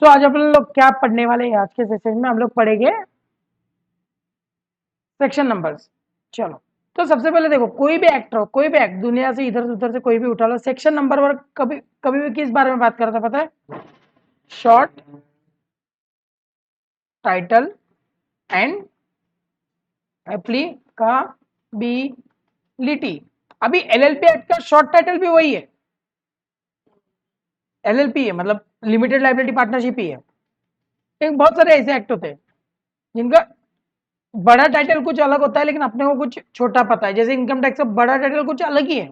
सो आज अपन लोग क्या पढ़ने वाले हैं? आज के सेशन में हम लोग पढ़ेंगे सेक्शन नंबर्स। चलो, तो सबसे पहले देखो, कोई भी एक्टर हो, कोई भी एक्ट दुनिया से इधर उधर से कोई भी उठा लो, सेक्शन नंबर वर्क कभी कभी भी किस बारे में बात करता पता है? Short title and applicability. अभी एलएलपी एक्ट का शॉर्ट टाइटल भी वही है, एलएलपी है, मतलब लिमिटेड लाइबिलिटी पार्टनरशिप ही है। एक बहुत सारे ऐसे एक्ट होते हैं जिनका बड़ा टाइटल कुछ अलग होता है, लेकिन अपने को कुछ छोटा पता है। जैसे इनकम टैक्स का बड़ा टाइटल कुछ अलग ही है,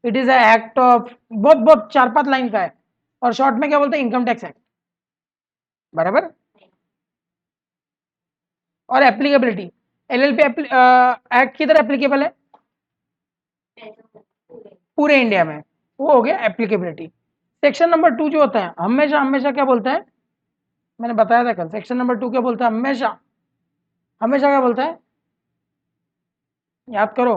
इट इज एक्ट ऑफ बहुत बहुत 4-5 लाइन का है, और शॉर्ट में क्या बोलते हैं? इनकम टैक्स एक्ट, बराबर। और एप्लीकेबिलिटी, एलएलपी एक्ट किधर एप्लीकेबल है? पूरे इंडिया में, वो हो गया एप्लीकेबिलिटी। सेक्शन नंबर 2 जो होता है, हमेशा हमेशा क्या बोलता है? मैंने बताया था कल, सेक्शन नंबर 2 क्या बोलता है? हमेशा हमेशा क्या बोलता है? याद करो।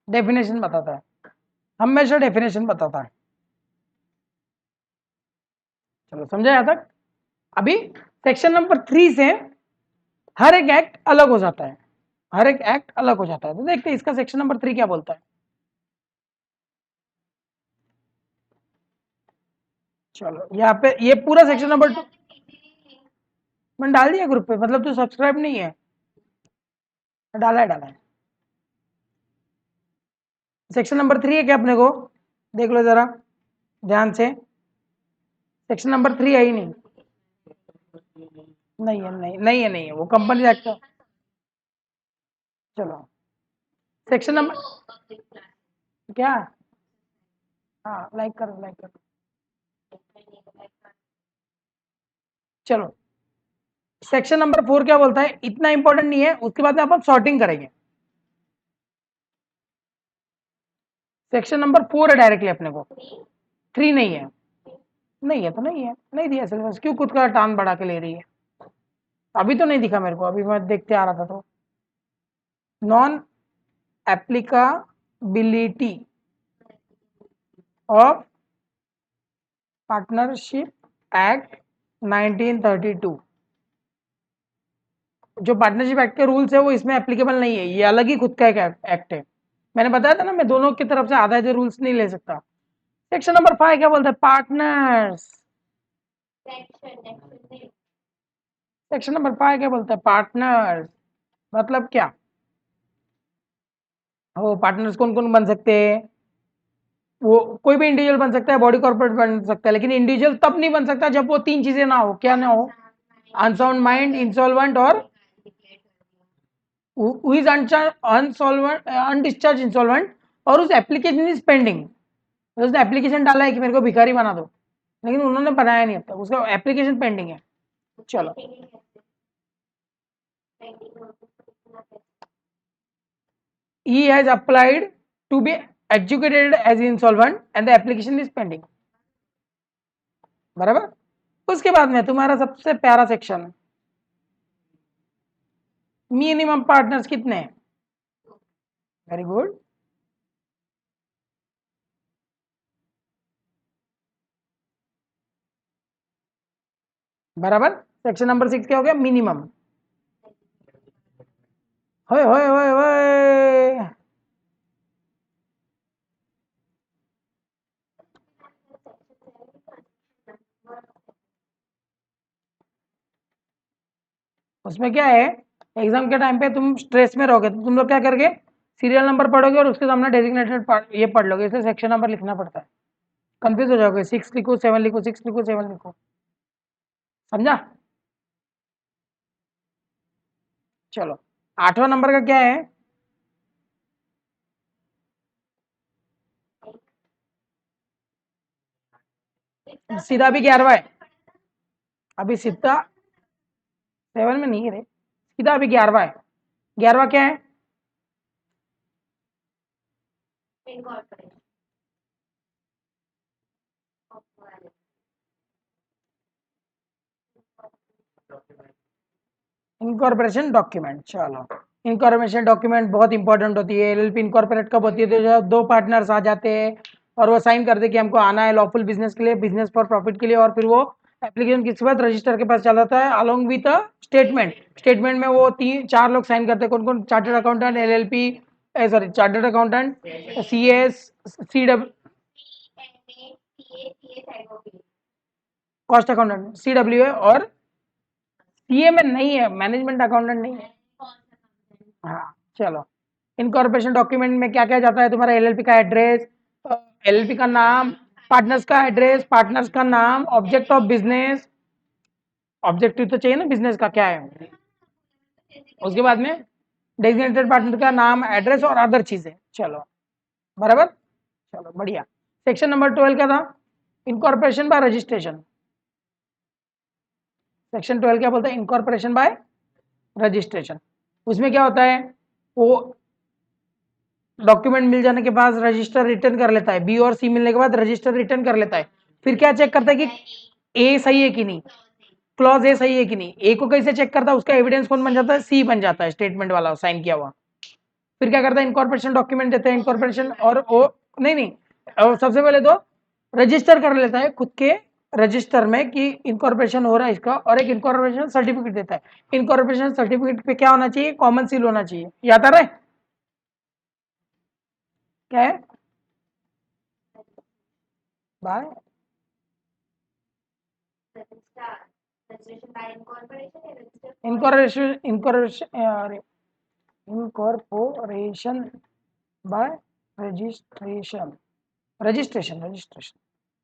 डेफिनेशन बताता है, हमेशा डेफिनेशन बताता है। चलो, समझा यहाँ तक? अभी सेक्शन नंबर 3 से हर एक एक्ट अलग हो जाता है, हर एक एक्ट अलग हो जाता है। तो देखते हैं इसका सेक्शन नंबर 3 क्या बोलता है। चलो, यहाँ पे ये पूरा सेक्शन नंबर 2 मैंने डाल दिया ग्रुप पे, मतलब तू सब्सक्राइब नहीं है? डाला है, डाला है। सेक्शन नंबर 3 है क्या अपने को? देख लो जरा ध्यान से, सेक्शन नंबर 3 है ही नहीं। नहीं है, नहीं है, वो कंपनी एक्ट का। चलो, सेक्शन नंबर क्या? हाँ, लाइक करो, लाइक करो। चलो, सेक्शन नंबर 4 क्या बोलता है? इतना इंपॉर्टेंट नहीं है, उसके बाद में अपन सॉर्टिंग करेंगे। सेक्शन नंबर 4 है डायरेक्टली अपने को, 3 नहीं है। नहीं है तो नहीं है, नहीं दिया सिलेबस, क्यों खुद का टान बढ़ा के ले रही है? अभी तो नहीं दिखा मेरे को, अभी मैं देखते आ रहा था। तो नॉन एप्लीकाबिलिटी ऑफ पार्टनरशिप एक्ट 1932, जो पार्टनरशिप एक्ट के रूल्स है वो इसमें एप्लीकेबल नहीं है, ये अलग ही खुद का एक एक्ट है। मैंने बताया था ना, मैं दोनों की तरफ से आधा जो रूल्स नहीं ले सकता। सेक्शन नंबर 5 क्या बोलता है? पार्टनर्स। सेक्शन नंबर 5 क्या बोलता है? पार्टनर्स मतलब क्या? वो पार्टनर्स कौन कौन बन सकते हैं? वो कोई भी इंडिविजुअल बन सकता है, बॉडी कॉर्पोरेट बन सकता है, लेकिन इंडिविजुअल तब नहीं बन सकता जब वो 3 चीजें ना हो। क्या ना हो? अनसाउंड माइंड, इंसॉल्वेंट, और who is unsolvent, undischarged insolvent, और उस एप्लीकेशन इज पेंडिंग। उसने एप्लीकेशन डाला है कि मेरे को भिखारी बना दो, लेकिन उन्होंने बनाया नहीं अब तक, उसका एप्लीकेशन पेंडिंग है। चलो, he has applied to be educated as insolvent and the application is pending, बराबर। उसके बाद में तुम्हारा सबसे प्यारा सेक्शन, मिनिमम पार्टनर्स कितने हैं? Very good. बराबर। सेक्शन नंबर 6 क्या हो गया? मिनिमम। होए होए होए होए, उसमें क्या है? एग्जाम के टाइम पे तुम स्ट्रेस में रहोगे तो तुम लोग क्या करोगे? सीरियल नंबर पढ़ोगे और उसके सामने डेजिग्नेटेड ये पढ़ लोगे, इसलिए सेक्शन नंबर लिखना पड़ता है। कंफ्यूज हो जाओगे, 6 लिखो 7 लिखो, 6 लिखो 7 लिखो, समझा? चलो, 8वां नंबर का क्या है? सीधा भी 11वां है, अभी सीधा 7 में नहीं है रे, सीधा अभी 11वां है। 11वां क्या है? Incorporation document. चलो, इनकॉर्पोरेशन डॉक्यूमेंट बहुत इंपॉर्टेंट होती है। एलएलपी इनकॉर्पोरेट कब होती है? तो जब दो पार्टनर्स आ जाते हैं और वो साइन करते कि हमको आना है लॉफुल बिजनेस के लिए, बिजनेस फॉर प्रॉफिट के लिए, और फिर वो एप्लीकेशन किसके बाद? रजिस्टर के पास चला जाता है अलोंग विथ स्टेटमेंट। स्टेटमेंट में वो 3-4 लोग साइन करते हैं। कौन कौन? Chartered accountant, LLP, sorry chartered accountant, CS, CW, cost accountant, CW और सीए में नहीं है, मैनेजमेंट अकाउंटेंट नहीं है। हाँ चलो, इनकॉर्पोरेशन डॉक्यूमेंट में क्या क्या जाता है? तुम्हारा एलएलपी का एड्रेस, एलएलपी का नाम, पार्टनर्स का एड्रेस, पार्टनर्स का नाम, ऑब्जेक्ट ऑफ बिजनेस, ऑब्जेक्टिव तो चाहिए ना बिजनेस का क्या है, उसके बाद में डेजिग्नेटेड पार्टनर का नाम, एड्रेस और अदर चीजें। चलो बराबर, चलो बढ़िया। सेक्शन नंबर 12 क्या था? Incorporation bye registration. सेक्शन 12 क्या बोलता है? Incorporation bye registration. उसमें क्या होता है? वो डॉक्यूमेंट मिल जाने के बाद रजिस्टर रिटर्न कर लेता है, बी और सी मिलने के बाद रजिस्टर रिटर्न कर लेता है। फिर क्या चेक करता है कि ए सही है कि नहीं, क्लॉज ए सही है कि नहीं। ए को कैसे चेक करता है? उसका एविडेंस कौन बन जाता है? सी बन जाता है, स्टेटमेंट वाला साइन किया हुआ। फिर क्या करता है? इनकॉर्पोरेशन डॉक्यूमेंट देते हैं, इनकॉर्पोरेशन और ओ नहीं नहीं सबसे पहले तो रजिस्टर कर लेता है खुद के रजिस्टर में कि इनकॉर्पोरेशन हो रहा है इसका, और एक इनकॉर्पोरेशन सर्टिफिकेट देता है। इनकॉर्पोरेशन सर्टिफिकेट पे क्या होना चाहिए? कॉमन सील होना चाहिए। याद आ रहा है क्या है? Bye incorporation, incorporation bye registration, registration registration.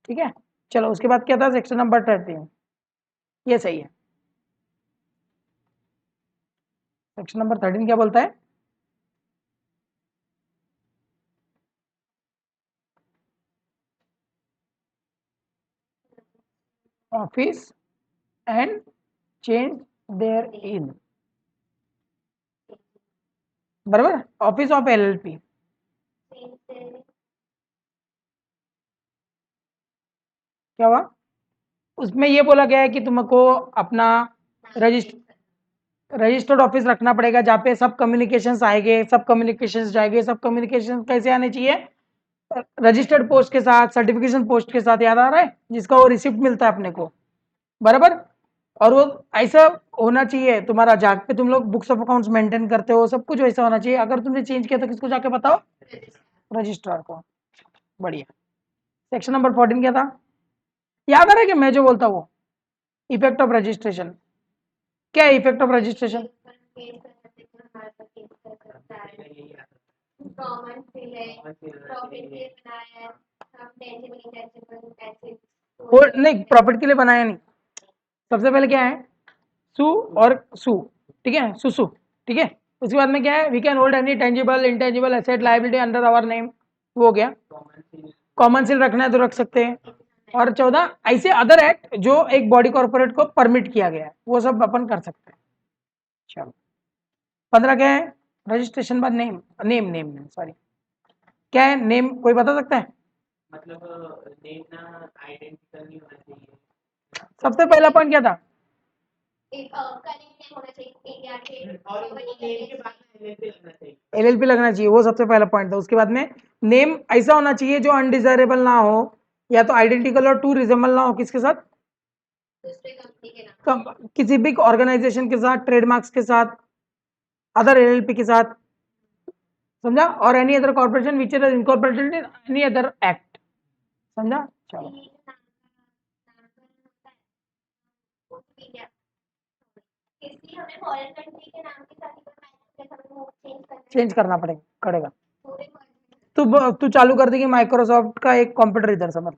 ठीक है, चलो उसके बाद क्या था? सेक्शन नंबर 13, ये सही है। सेक्शन नंबर 13 क्या बोलता है? Office and change therein, बराबर, ऑफिस ऑफ एलएलपी। क्या हुआ? उसमें ये बोला गया है कि तुमको अपना रजिस्टर्ड ऑफिस रखना पड़ेगा जहाँ पे सब कम्युनिकेशंस आएंगे, सब कम्युनिकेशंस जाएंगे। सब कम्युनिकेशन कैसे आने चाहिए? रजिस्टर्ड पोस्ट के साथ, सर्टिफिकेशन पोस्ट के साथ। याद आ रहा है? जिसका वो रिसिप्ट मिलता है अपने को, बराबर। और वो ऐसा होना चाहिए तुम्हारा, जहाँ पे तुम लोग बुक्स ऑफ अकाउंट्स मेंटेन करते हो, सब कुछ वैसा होना चाहिए। अगर तुमने चेंज किया तो किसको जाके बताओ? रजिस्ट्रार को। बढ़िया। सेक्शन नंबर 14 क्या था? याद आ रहा है कि मैं जो बोलता हूँ? Effect of registration. क्या है इफेक्ट ऑफ रजिस्ट्रेशन? नहीं, प्रॉफिट के लिए बनाया नहीं। सबसे पहले क्या है? सु और सु, ठीक है, सुसु, ठीक है। उसके बाद में क्या है? We can hold any tangible intangible asset liability under our name, वो हो गया। कॉमन सील रखना है तो रख सकते हैं। और 14 ऐसे अदर एक्ट जो एक बॉडी कॉर्पोरेट को परमिट किया गया है, वो सब अपन कर सकते हैं। चलो 15 क्या है? रजिस्ट्रेशन बाद name, name name name sorry, क्या है नेम? कोई बता सकता है? मतलब नेम ना आइडेंटिकल नहीं होना चाहिए। सबसे पहला पॉइंट क्या था? एलएलपी लगना चाहिए, वो सबसे पहला पॉइंट था। उसके बाद में नेम ऐसा होना चाहिए जो अनडिजायरेबल ना हो, या तो आइडेंटिकल और टू रिजेबल ना हो। किसके साथ? किसी भी ऑर्गेनाइजेशन के साथ, ट्रेडमार्क्स के साथ, अदर एलएलपी के साथ, समझा? और any other corporation which is incorporated in any other act, समझा? चलो चेंज करना पड़ेगा। तू चालू कर देगी माइक्रोसॉफ्ट का एक कंप्यूटर इधर, समझ,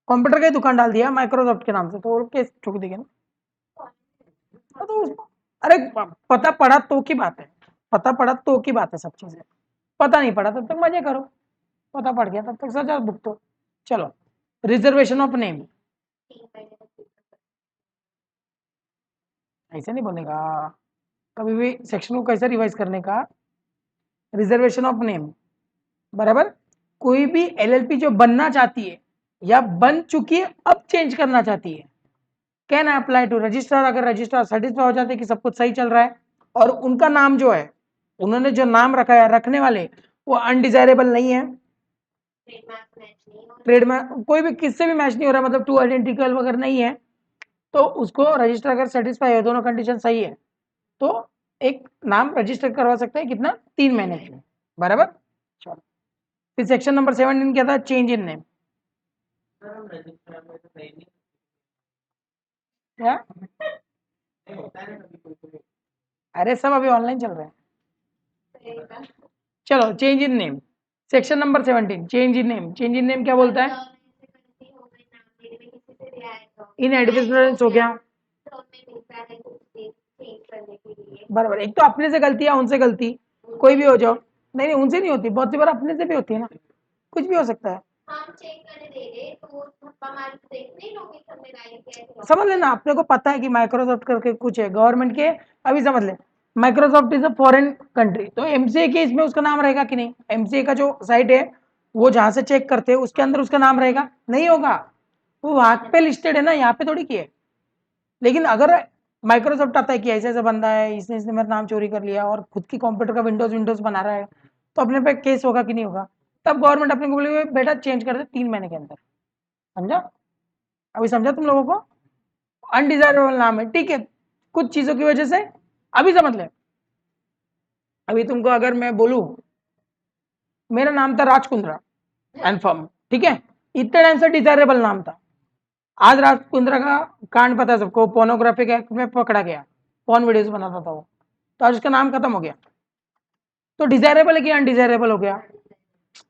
कंप्यूटर का ही दुकान डाल दिया माइक्रोसॉफ्ट के नाम से, तो केस ठोक देंगे ना। तो अरे पता पड़ा तो की बात है, पता पड़ा तो की बात है, सब चीजें। पता नहीं पड़ा तब तक मजे करो, पता पड़ गया तब तक सजा भुगतो। चलो, रिजर्वेशन ऑफ नेम, ऐसे नहीं बोलेगा कभी भी। सेक्शन को कैसे रिवाइज करने का? रिजर्वेशन ऑफ नेम, बराबर। कोई भी एलएलपी जो बनना चाहती है या बन चुकी है अब चेंज करना चाहती है, कैन अप्लाई टू रजिस्ट्रार। अगर रजिस्ट्रार सेटिस्फाई हो जाते कि सब कुछ सही चल रहा है और उनका नाम जो है, उन्होंने जो नाम रखा है रखने वाले वो अनडिजायरेबल नहीं है, ट्रेडमार्क कोई भी किससे भी मैच नहीं हो रहा, मतलब टू आइडेंटिकल वगैरह नहीं है, तो उसको रजिस्टर अगर सेटिस्फाई है, दोनों कंडीशन सही है, तो एक नाम रजिस्टर करवा सकते हैं। कितना? 3 महीने के लिए। बराबर। चलो, फिर सेक्शन नंबर 17 क्या था? Change in name. सर हम रजिस्टर में तो सही नहीं क्या? होता है ना कभी कोई अरे सब अभी ऑनलाइन चल रहे हैं। चलो, change in name, section number 17, change in name. Change in name क्या बोलता है? इन एडवर्टाइजमेंट हो गया। बराबर। एक तो अपने से गलती या उनसे गलती, कोई भी हो जाओ। नहीं नहीं, उनसे नहीं होती, बहुत सी बार अपने से भी होती है ना, कुछ भी हो सकता है। हम चेक करने दे रहे तो वो धप्पा मार के देखते ही लोग हमने लाइन किया है। समझ लेना, अपने को पता है कि माइक्रोसॉफ्ट करके कुछ है गवर्नमेंट के। अभी समझ ले, Microsoft is a foreign country, तो एमसीए के इसमें उसका नाम रहेगा कि नहीं? एमसीए का जो साइट है वो जहां से चेक करते हैं उसके अंदर उसका नाम रहेगा? नहीं होगा, वो वहां पे लिस्टेड है ना, यहाँ पे थोड़ी की है। लेकिन अगर माइक्रोसॉफ्ट आता है कि ऐसा ऐसा बंदा है, इसने इसने मेरा नाम चोरी कर लिया और खुद की कंप्यूटर का विंडोज विंडोज बना रहा है, तो अपने पे केस होगा कि नहीं होगा? तब गवर्नमेंट अपने को बोलेगी बेटा चेंज कर दे 3 महीने के अंदर। समझा? अभी समझा तुम लोगों को? अनडिजायरेबल नाम है, ठीक है, कुछ चीजों की वजह से। अभी समझ ले, अभी तुमको अगर मैं बोलूं मेरा नाम था राज कुंद्रा एनफर्म, ठीक है, इतने टाइम से डिजायरेबल नाम था। आज राज कुंद्रा का कांड पता है सबको, पोर्नोग्राफिक एक्ट में पकड़ा गया, पॉर्न वीडियोस बनाता था वो, तो आज उसका नाम खत्म हो गया। तो डिजायरेबल है कि अनडिजायरेबल हो गया?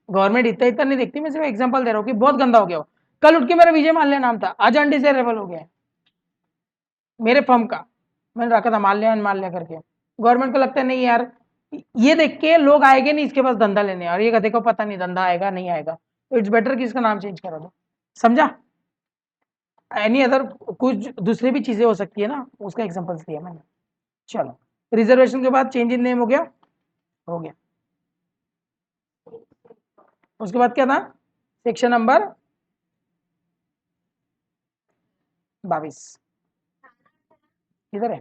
गवर्नमेंट इतना इतना नहीं देखती, मैं सिर्फ एग्जांपल दे रहा हूँ कि बहुत गंदा हो गया वो। कल उठ के मेरा विजय माल्या नाम था, आज अनडिजायरेबल हो गया है मेरे फर्म का, मैंने रखा था माल्या माल्या करके। गवर्नमेंट को लगता है नहीं यार, ये देख के लोग आएंगे नहीं इसके पास धंधा लेने, और ये गधे को पता नहीं धंधा आएगा नहीं आएगा, तो इट्स बेटर कि इसका नाम चेंज करा दो। समझा? एनी अदर कुछ दूसरी भी चीजें हो सकती है ना, उसका एग्जांपल्स दिया मैंने। चलो, रिजर्वेशन के बाद चेंज इन नेम हो गया, हो गया। उसके बाद क्या था? सेक्शन नंबर 22 इधर है।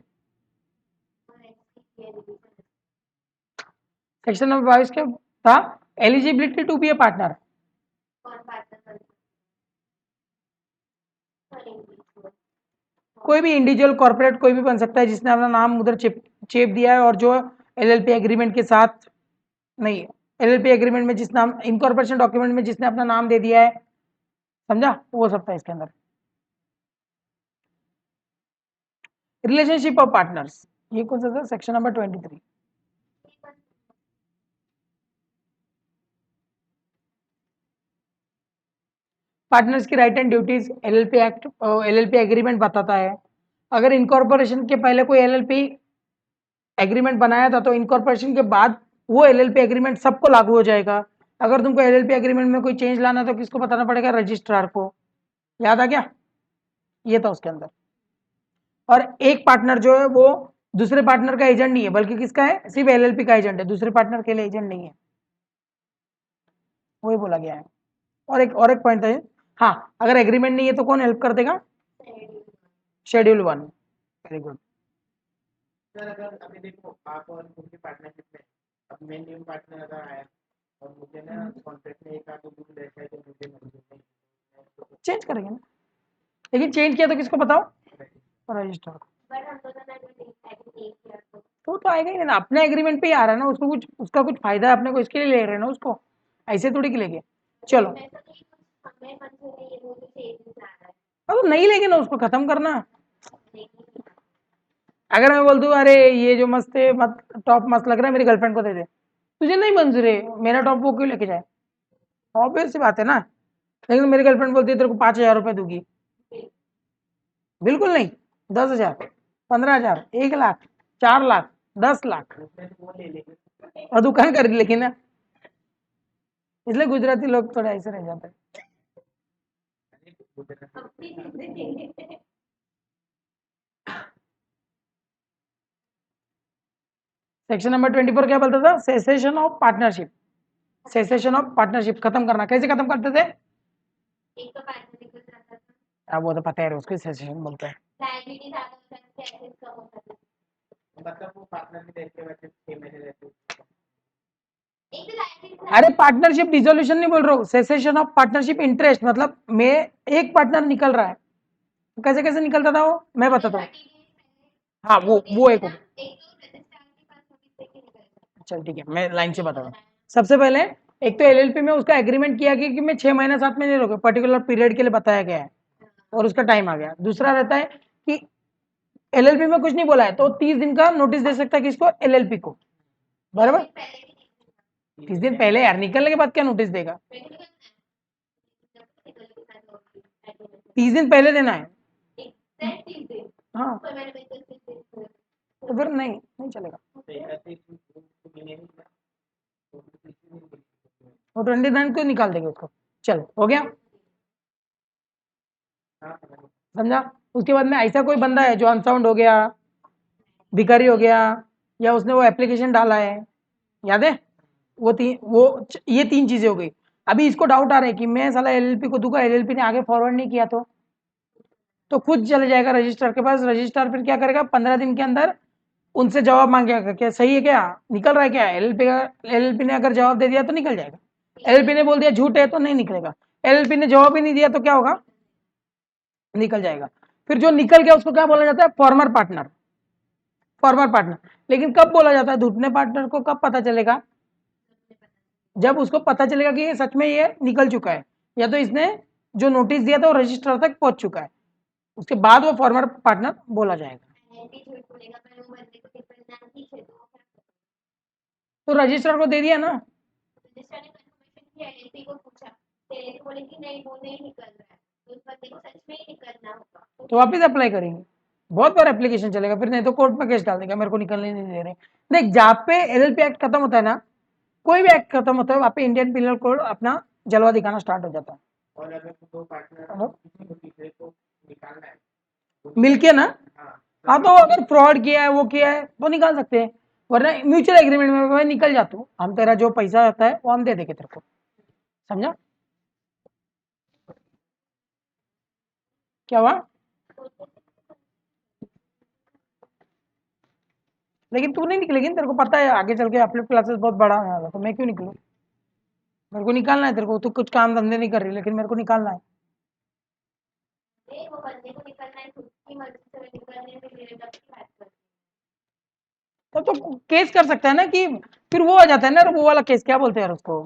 सेक्शन नंबर 22 क्या था? Eligibility to be a partner. कौन पार्टनर कोई भी इंडिविजुअल कॉर्पोरेट कोई भी बन सकता है जिसने अपना नाम उधर चेप दिया है, और जो एलएलपी एग्रीमेंट के साथ, नहीं, एलएलपी एग्रीमेंट में जिस नाम, इनकॉर्पोरेशन डॉक्यूमेंट में जिसने अपना नाम दे दिया है, समझा, वो सब था इसके अंदर। रिलेशनशिप ऑफ पार्टनर्स, ये कौन सा था? Section number 23। पार्टनर्स की right and duties LLP act, LLP agreement बताता है। अगर इनकॉर्पोरेशन के पहले कोई एलएलपी एग्रीमेंट बनाया था तो इनकॉर्पोरेशन के बाद वो एलएलपी एग्रीमेंट सबको लागू हो जाएगा। अगर तुमको एलएलपी एग्रीमेंट में कोई चेंज लाना तो किसको बताना पड़ेगा? रजिस्ट्रार को। याद आ गया? ये था उसके अंदर। और एक पार्टनर जो है वो दूसरे पार्टनर का एजेंट नहीं है, बल्कि किसका है? सिर्फ एलएलपी का एजेंट है, दूसरे पार्टनर के लिए एजेंट नहीं है, वही बोला गया है। और एक पॉइंट है, हाँ, अगर एग्रीमेंट नहीं है तो कौन हेल्प कर देगा? शेड्यूल 1। Very good. सर अगर अभी देखो आप और उनकी पार्टनरशिप में, अब मैं न्यू पार्टनर अगर आया और मुझे ना कॉन्ट्रैक्ट में एक आदमी दूर रहता है तो मुझे मंजूर नहीं, चेंज करेंगे ना, लेकिन चेंज किया तो किसको बताओ? रजिस्ट्रार को। बट हम दोनों ने एग्री किया तो आएगा ही ना, अपने एग्रीमेंट पे ही आ रहा है ना, उसको कुछ, उसका कुछ फायदा है अपने को, इसके लिए ले रहे हैं ना उसको, ऐसे थोड़ी कि लेंगे। चलो, मैं तो नहीं कुछ हमें मंजूर नहीं है, वो भी चेंज आ रहा है तो नहीं लेंगे ना, उसको खत्म करना। नहीं। अगर मैं बोल दूं अरे ये जो मस्त है, मत टॉप मस्त लग रहा है, मेरी गर्लफ्रेंड को दे दे, तुझे नहीं मंजूर है, मेरा टॉप वो क्यों लेके जाए? ऑब्वियस सी बात है ना। लेकिन मेरी गर्लफ्रेंड बोलती है तेरे को 5,000 रुपये दूंगी, बिल्कुल नहीं, 10,000, 15,000, 1 लाख, 4 लाख, 10 लाख, वो ले लेंगे। और दुकान कर लेकिन ना, इसलिए गुजराती लोग थोड़ा ऐसे रह जाते हैं। अपनी जिंदगी सेक्शन नंबर 24 क्या बोलता था? Cessation of partnership. Cessation of partnership खत्म करना, कैसे खत्म करते थे? एक तो पार्टनर निकल जाता था अब वो तो पता है उसको सेसेशन बोलते हैं। लायबिलिटी ज्यादा हो सकती है, एसेट्स कम हो सकते हैं। मतलब वो पार्टनर भी रहते वैसे 6 महीने रहते। एक तो लायबिलिटी अरे पार्टनरशिप डिसोल्यूशन नहीं बोल रहा हूँ, सेसेशन ऑफ पार्टनरशिप इंटरेस्ट, मतलब मैं एक पार्टनर निकल रहा है, कैसे कैसे निकलता था वो मैं बताता हूँ। हाँ वो एक हो गया। एक तो रजिस्ट्रार के पास नोटिस देके निकलेगा। चल ठीक है, मैं लाइन से बता रहा हूँ। सबसे पहले एक तो एलएलपी में उसका एग्रीमेंट किया गया कि मैं 6 महीना 7 महीने रुके, पर्टिकुलर पीरियड के लिए बताया गया है और उसका टाइम आ गया। दूसरा रहता है कि एलएलपी में कुछ नहीं बोला है तो 30 दिन का नोटिस दे सकता है किसको, एलएलपी को, बराबर। पहले भी नहीं 30 दिन पहले यार, निकलने के बाद क्या नोटिस देगा, पहले भी करना है। जब निकल के साथ होगी एग्रीमेंट 30 दिन पहले देना है। एग्जैक्ट 30 दिन हाँ कोई मैंने 30 दिन तो फिर नहीं चलेगा, तो ऐसे ही महीने नहीं ना, तो 30 दिन वो 29 को निकाल देंगे उसको। चल हो गया, हाँ समझा। उसके बाद में ऐसा कोई बंदा है जो अनसाउंड हो गया, भिखारी हो गया, या उसने वो एप्लीकेशन डाला है, याद है ये 3 चीजें हो गई। अभी इसको डाउट आ रहा है कि मैं साला एलएलपी को दूंगा, एलएलपी ने आगे फॉरवर्ड नहीं किया तो खुद चले जाएगा रजिस्ट्रार के पास। रजिस्ट्रार फिर क्या करेगा, 15 दिन के अंदर उनसे जवाब मांगेगा क्या सही है, क्या निकल रहा है, क्या एलएलपी ने अगर जवाब दे दिया तो निकल जाएगा, एलएलपी ने बोल दिया झूठ है तो नहीं निकलेगा, एलएलपी ने जवाब ही नहीं दिया तो क्या होगा, निकल जाएगा। फिर जो निकल गया उसको क्या बोला जाता है, फॉर्मर पार्टनर, फॉर्मर पार्टनर। लेकिन कब बोला जाता है धुटने पार्टनर को, कब पता चलेगा, जब उसको पता चलेगा कि ये सच में ये निकल चुका है, या तो इसने जो नोटिस दिया था वो रजिस्ट्रार तक पहुंच चुका है, उसके बाद वो फॉर्मर पार्टनर बोला जाएगा। एलपी झूठ बोलेगा पर वो बंदे को कितना ठीक है तो तो रजिस्ट्रार को दे दिया ना, रजिस्ट्रार ने कंफर्मेशन किया एलपी को पूछा एलपी बोले कि नहीं वो नहीं निकल रहा है तो उस बंदे को सच में ही निकलना होगा तो वापस अप्लाई करेंगे, बहुत बार एप्लीकेशन चलेगा, फिर नहीं तो कोर्ट में केस डाल देगा मेरे को निकलने नहीं दे रहे। देख जहाँ पे एलएलपी एक्ट खत्म होता है ना, कोई भी एक्ट खत्म होता है वहाँ पे इंडियन पिनल कोड अपना जलवा दिखाना स्टार्ट हो जाता है। और अगर 2 पार्टनर हेलो? किसी को तीसरे को निकालना है मिलके ना, हाँ हाँ तो अगर फ्रॉड किया है वो किया है तो निकाल सकते हैं, वरना म्यूचुअल एग्रीमेंट में मैं निकल जाता हूँ, हम तेरा जो पैसा आता है वो हम दे देंगे तेरे को, समझा क्या हुआ। लेकिन तू नहीं निकलेगी, तेरे को पता है आगे चल के अपने क्लासेस बहुत बड़ा होने वाला, तो मैं क्यों निकलूँ, मेरे को निकालना है तेरे को, तू कुछ काम धंधे नहीं कर रही लेकिन मेरे को निकालना है। वो बंदे को निकलना है खुद की मर्जी से निकलने में मेरे डर की बात कर तो केस कर सकता है ना, कि फिर वो आ जाता है ना, वो वाला केस क्या बोलते हैं यार उसको,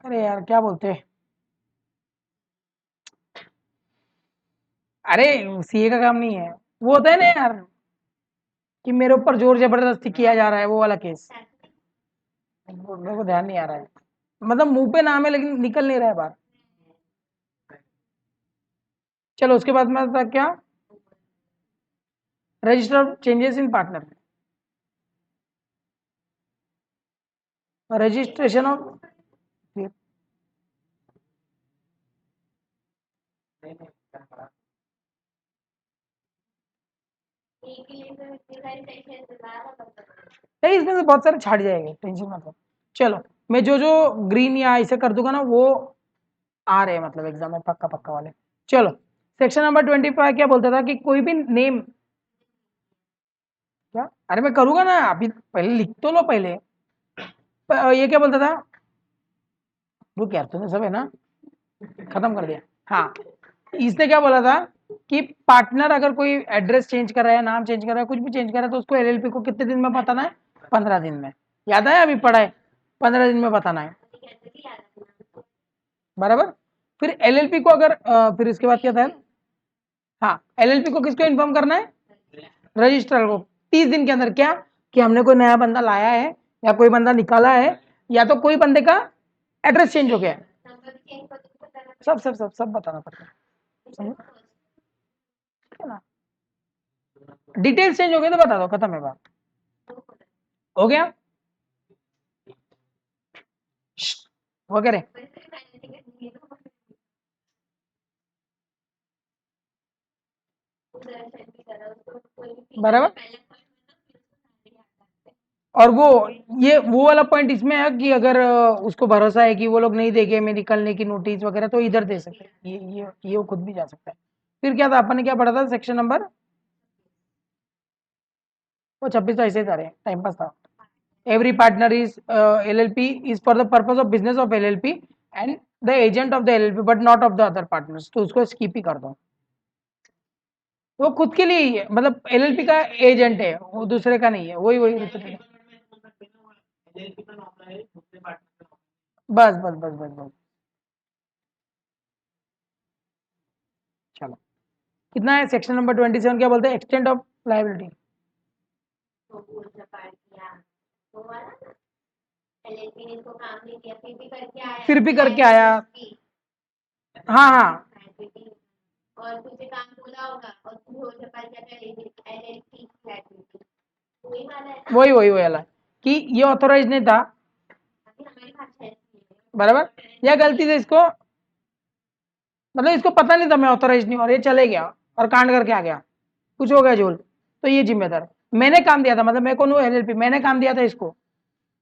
अरे यार क्या बोलते हैं, अरे सीए का काम नहीं है, वो होता है ना यार कि मेरे ऊपर जोर जबरदस्ती किया जा रहा है, वो वाला केस, मेरे को ध्यान नहीं आ रहा है, मतलब मुंह पे नाम है लेकिन निकल नहीं रहा है बाहर। चलो उसके बाद में था क्या, register changes in partner, registration of, नहीं नहीं एक ही लिए तो इतनी सारी टेंशन दिला बंदा नहीं इसमें से बहुत सारे छाड़ जाएंगे, टेंशन मत लो। चलो मैं जो जो ग्रीन या ऐसे कर दूंगा ना वो आ रहे हैं, मतलब एग्जाम में पक्का पक्का वाले। चलो सेक्शन नंबर 25 क्या बोलता था कि कोई भी नेम, क्या अरे मैं करूंगा ना, अभी पहले लिख तो लो पहले। ये क्या बोलता था, रुक यार तूने सब है ना खत्म कर दिया। हाँ इसने क्या बोला था कि पार्टनर अगर कोई एड्रेस चेंज कर रहा है, नाम चेंज कर रहा है, कुछ भी चेंज कर रहा है तो उसको एलएलपी को कितने दिन में बताना है, 15 दिन में। याद है अभी पढ़ा है, 15 दिन में बताना है, कैसे भी याद रखना बराबर। फिर एलएलपी को अगर फिर इसके बाद क्या था, हाँ एलएलपी को किसको इन्फॉर्म करना है, रजिस्ट्रार को 30 दिन के अंदर, क्या कि हमने कोई नया बंदा लाया है या कोई बंदा निकाला है या तो कोई बंदे का एड्रेस चेंज हो गया है, नंबर भी चेंज कर दो बताना सब बताना पड़ता है, समझ है ना। डिटेल्स चेंज हो गए तो बता दो, खत्म है बात, हो गया वगैरह। बराबर और वो वाला पॉइंट इसमें है कि अगर उसको भरोसा है कि वो लोग नहीं देंगे मैं निकलने की नोटिस वगैरह तो इधर दे सकते हैं, ये वो खुद भी जा सकता है। फिर क्या था अपन ने क्या पढ़ा था सेक्शन नंबर वो 26 तो ऐसे ही था रे टाइम पास था। Every partner is LLP is for the purpose of business of LLP and the agent of the LLP but not of the other partners, तो उसको स्किप ही कर दो। वो खुद के लिए ही है, मतलब LLP का एजेंट है, वो दूसरे का नहीं है, वही वही एलएलपी का नॉर्मल है दूसरे पार्टनर का बस बस बस बस बस। चलो कितना है सेक्शन नंबर 27 क्या बोलते हैं एक्सटेंट ऑफ लाइबिलिटी। तो भूल चपाट किया वो वाला ना एलएलपी ने इसको काम नहीं दिया फिर भी करके आया फिर भी करके आया हाँ हाँ और तुझे काम बोला होगा और तू भूल चपाट किया एलएलपी लाइबिलिटी वही वाला है ना वही वाला कि ये ऑथोराइज नहीं था अभी हमारी भाषा है बराबर, या गलती से इसको मतलब इसको पता नहीं था मैं ऑथोराइज नहीं और ये चले गया और कांड करके आ गया, कुछ हो गया झोल, तो ये जिम्मेदार, मैंने काम दिया था, मतलब मैं कौन हूँ LLP, मैंने काम दिया था इसको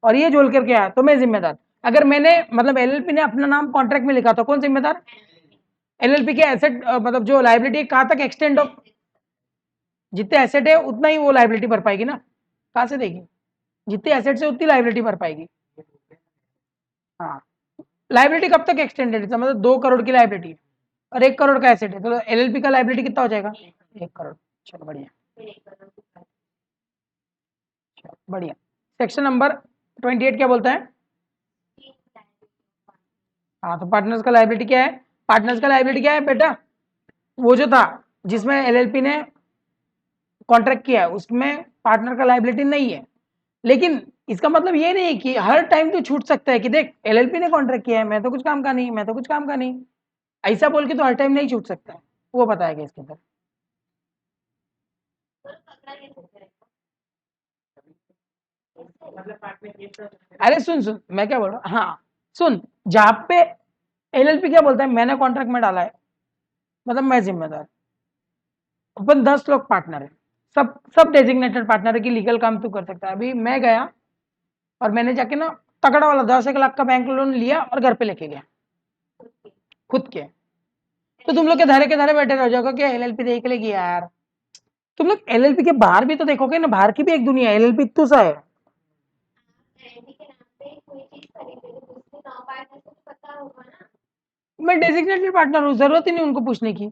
और ये झोल करके आया तो मैं जिम्मेदार। अगर मैंने मतलब LLP ने अपना नाम कॉन्ट्रैक्ट में लिखा तो कौन जिम्मेदार, LLP के एसेट मतलब जो लाइबिलिटी कहाँ तक एक्सटेंड ऑफ, जितने एसेट है उतना ही वो लाइबिलिटी भर पाएगी ना, कहाँ से देगी, जितने एसेट से उतनी लाइबिलिटी भर पाएगी। हाँ लाइबिलिटी कब तक एक्सटेंडेड है, मतलब 2 करोड़ की लाइबिलिटी है और 1 करोड़ का एसेट है तो LLP का लाइबिलिटी कितना हो जाएगा 1 करोड़। चलो बढ़िया बढ़िया। सेक्शन नंबर 28 क्या बोलता है, हाँ तो पार्टनर्स का लाइबिलिटी क्या है, पार्टनर्स का लाइबिलिटी क्या है बेटा, वो जो था जिसमें LLP ने कॉन्ट्रैक्ट किया है उसमें पार्टनर का लाइबिलिटी नहीं है, लेकिन इसका मतलब ये नहीं कि हर टाइम तो छूट सकता है कि देख LLP ने कॉन्ट्रैक्ट किया है मैं तो कुछ काम का नहीं, मैं तो कुछ काम का नहीं, ऐसा बोल के तो हर टाइम नहीं छूट सकता है, वो बताएगा इसके अंदर। मतलब पार्टनर ये अरे सुन सुन मैं क्या बोल रहा हूँ, हाँ सुन, जहाँ पे LLP क्या बोलता है मैंने कॉन्ट्रैक्ट में डाला है मतलब मैं जिम्मेदार, अपन 10 लोग पार्टनर है, सब डेजिग्नेटेड पार्टनर है कि लीगल काम तू कर सकता है। अभी मैं गया और मैंने जाके ना तगड़ा वाला 10 लाख का बैंक लोन लिया और घर पे लेके गया खुद के, तो तुम लोग के धारे बैठे रह जाओगे कि LLP देख लेगी यार, तुम लोग LLP के बाहर भी तो देखोगे ना, बाहर की भी एक दुनिया है, LLP इतना सा है। एलएलपी के नाम पे कोई चीज खरीदे तो दूसरे नौ पार्टनर को तो पता होगा ना मैं डेजिग्नेटेड पार्टनर हूँ, जरूरत ही नहीं उनको पूछने की,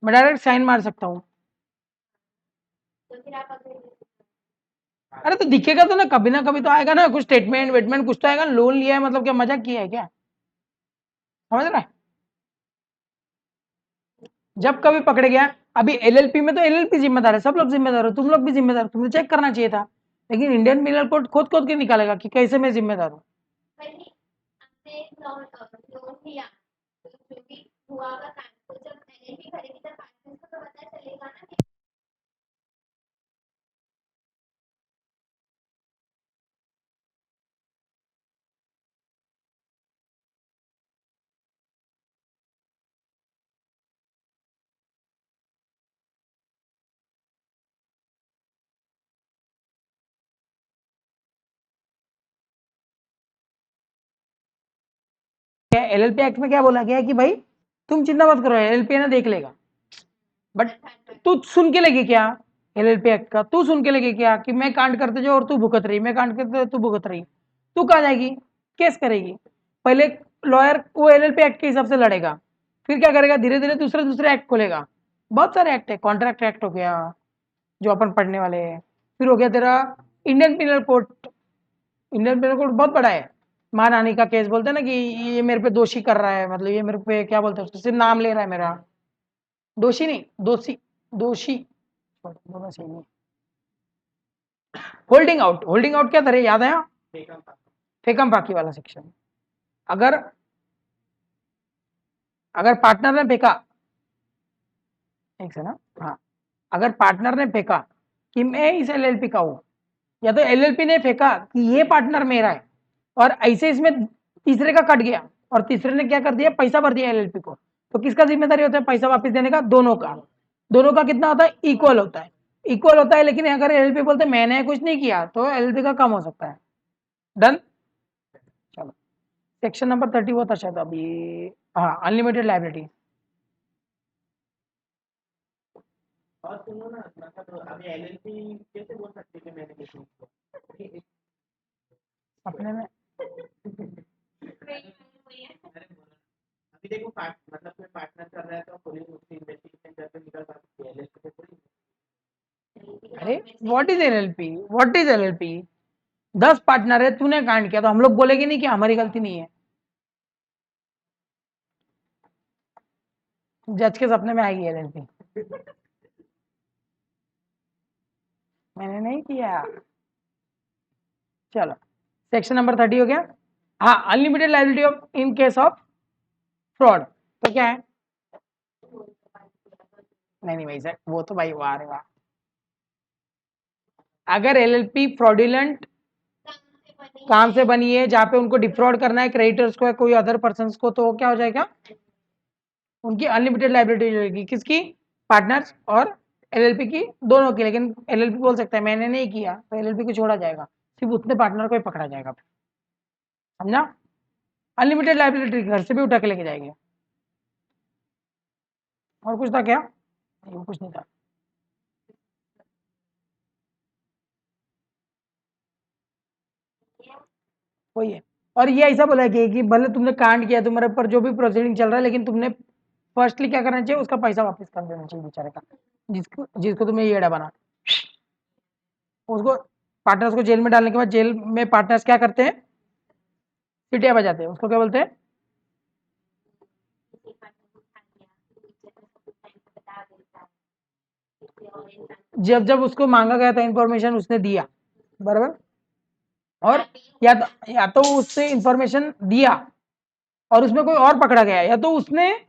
मैं डायरेक्ट साइन मार सकता हूँ। तो फिर आप अगर अरे तो दिखेगा तो ना कभी तो आएगा ना, कुछ स्टेटमेंट वेटमेंट कुछ तो आएगा, लोन लिया है मतलब क्या मजाक किया है क्या, समझ रहा है। जब कभी पकड़े गया, अभी LLP में तो LLP जिम्मेदार है, सब लोग जिम्मेदार हो, तुम लोग भी जिम्मेदार हो, तुम्हें चेक करना चाहिए था, लेकिन इंडियन पिनल कोड खोद खोद के निकालेगा कि कैसे मैं जिम्मेदार हूँ। वही हमने लोन लिया तो जो भी हुआ का काम तो जब एलएलपी खरीदी तब पार्टनर्स को तो पता चलेगा ना कि LLP एक्ट में क्या बोला गया है कि भाई तुम चिंता मत करो, LLP ना देख लेगा, बट तू सुन के लगे क्या, LLP एक्ट का तू सुन के लगे क्या कि मैं कांड करते जाओ और तू भुगत रही, मैं कांड करते तू भुगत रही, तू कहाँ जाएगी, केस करेगी, पहले लॉयर वो LLP एक्ट के हिसाब से लड़ेगा, फिर क्या करेगा धीरे धीरे दूसरे दूसरे एक्ट खोलेगा, बहुत सारे एक्ट है, कॉन्ट्रैक्ट एक्ट हो गया जो अपन पढ़ने वाले हैं, फिर हो गया तेरा Indian penal code, Indian penal code बहुत बड़ा है, मानहानि का केस बोलते हैं ना कि ये मेरे पे दोषी कर रहा है, मतलब ये मेरे पे क्या बोलते हैं उसको, सिर्फ नाम ले रहा है मेरा, दोषी नहीं दोषी, दोषी दोनों सही नहीं। होल्डिंग आउट क्या था याद आया, फेकम फाकी वाला सेक्शन, अगर अगर पार्टनर ने फेंका, एक से ना, हाँ अगर पार्टनर ने फेंका कि मैं इस LLP का हूं, या तो LLP ने फेंका कि ये पार्टनर मेरा है और ऐसे इसमें तीसरे का कट गया और तीसरे ने क्या कर दिया पैसा भर दिया LLP को, तो किसका जिम्मेदारी होता है पैसा वापस देने का, दोनों का, दोनों का कितना होता है इक्वल होता है, इक्वल होता है, लेकिन अगर एलएलपी बोलते मैंने कुछ नहीं किया तो एलएलपी का कम हो सकता है। डन। चलो सेक्शन नंबर 30 वो था शायद अभी। हाँ, अनलिमिटेड लाइबिलिटी। और सुनो ना, मतलब अभी एलएलपी कैसे बोल सकते कि मैंने किसी को अपने में अभी देखो मतलब कोई पार्टनर कर रहा है तो पुलिस उसकी इन्वेस्टिगेशन करके निकल सकती है, एलएलपी पे थोड़ी। अरे what is LLP, what is LLP? 10 partner है, तूने कांड किया तो हम लोग बोलेंगे नहीं कि हमारी गलती नहीं है? जज के सपने में आएगी एलएलपी, मैंने नहीं किया। चलो सेक्शन नंबर 30 हो गया। हाँ, unlimited liability of in case of fraud, तो क्या है? नहीं भाई सर, वो तो भाई वाह रे वाह। अगर एलएलपी फ्रॉडुलेंट काम से बनी है जहां पे उनको डिफ्रॉड करना है क्रेडिटर्स को या कोई अदर पर्सन को, तो क्या हो जाएगा? उनकी अनलिमिटेड लाइबिलिटी होगी। किसकी? पार्टनर्स और एलएलपी की, दोनों की। लेकिन एलएलपी बोल सकता है मैंने नहीं किया, तो एलएलपी को छोड़ा जाएगा, सिर्फ उतने पार्टनर को ही पकड़ा जाएगा। समझा? अनलिमिटेड लाइबिलिटी घर से भी उठा के लेके जाएंगे। और कुछ था क्या? नहीं, कुछ नहीं था। वही है। और ये ऐसा बोला कि भले तुमने कांड किया, तुम्हारे ऊपर जो भी प्रोसीडिंग चल रहा है, लेकिन तुमने फर्स्टली क्या करना चाहिए? उसका पैसा वापस कर देना चाहिए बेचारे का, जिसको जिसको तुमने येड़ा बना उसको। पार्टनर्स को जेल में डालने के बाद जेल में पार्टनर्स क्या करते हैं? सीटियां बजाते हैं। उसको क्या बोलते हैं? जब जब उसको मांगा गया था इंफॉर्मेशन उसने दिया, बराबर। और या तो उसने इंफॉर्मेशन दिया और उसमें कोई और पकड़ा गया, या तो उसने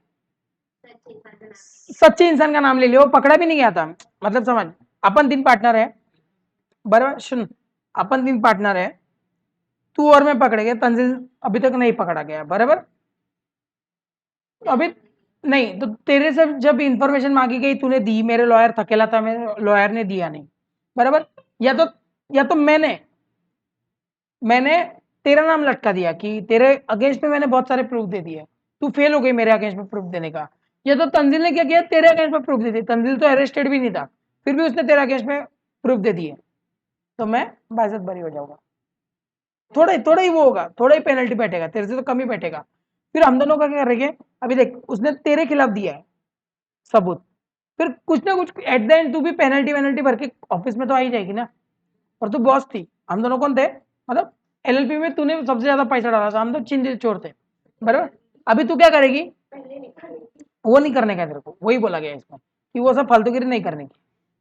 सच्चे इंसान का नाम ले लिया, वो पकड़ा भी नहीं गया था। मतलब समझ, अपन 3 पार्टनर है, बराबर। सुन, अपन 3 पार्टनर है, तू और मैं पकड़े गए, तंजिल अभी तक नहीं पकड़ा गया, बराबर। अभी नहीं, तो तेरे से जब इंफॉर्मेशन मांगी गई तूने दी, मेरे लॉयर थकेला था, मेरे लॉयर ने दिया नहीं, बराबर। या तो मैंने तेरा नाम लटका दिया कि तेरे अगेंस्ट में मैंने बहुत सारे प्रूफ दे दिए, तू फेल हो गई मेरे अगेंस्ट में प्रूफ देने का। या तो तंजिल ने क्या किया, तेरे अगेंस्ट में प्रूफ दे दिए, तंजिल तो अरेस्टेड भी नहीं था, फिर भी उसने तेरे अगेंस्ट में प्रूफ दे दिए, तो मैं बाइज्जत बरी हो जाऊंगा। थोड़ा ही वो होगा, थोड़ा ही पेनल्टी बैठेगा, तेरे से तो कम ही बैठेगा। फिर हम दोनों का क्या करेंगे? अभी देख, उसने तेरे खिलाफ दिया है सबूत, फिर कुछ ना कुछ एट द एंड तू भी पेनल्टी वेनल्टी भर के ऑफिस में तो आ ही जाएगी ना। और तू बॉस थी, हम दोनों कौन थे? मतलब एलएलपी में तूने सबसे ज्यादा पैसा डाला था, हम तो चिंदिल चोर थे, बराबर। अभी तू क्या करेगी? वो नहीं करने का तेरे को, वही बोला गया इसमें कि वो सब फालतूगिरी नहीं करने की,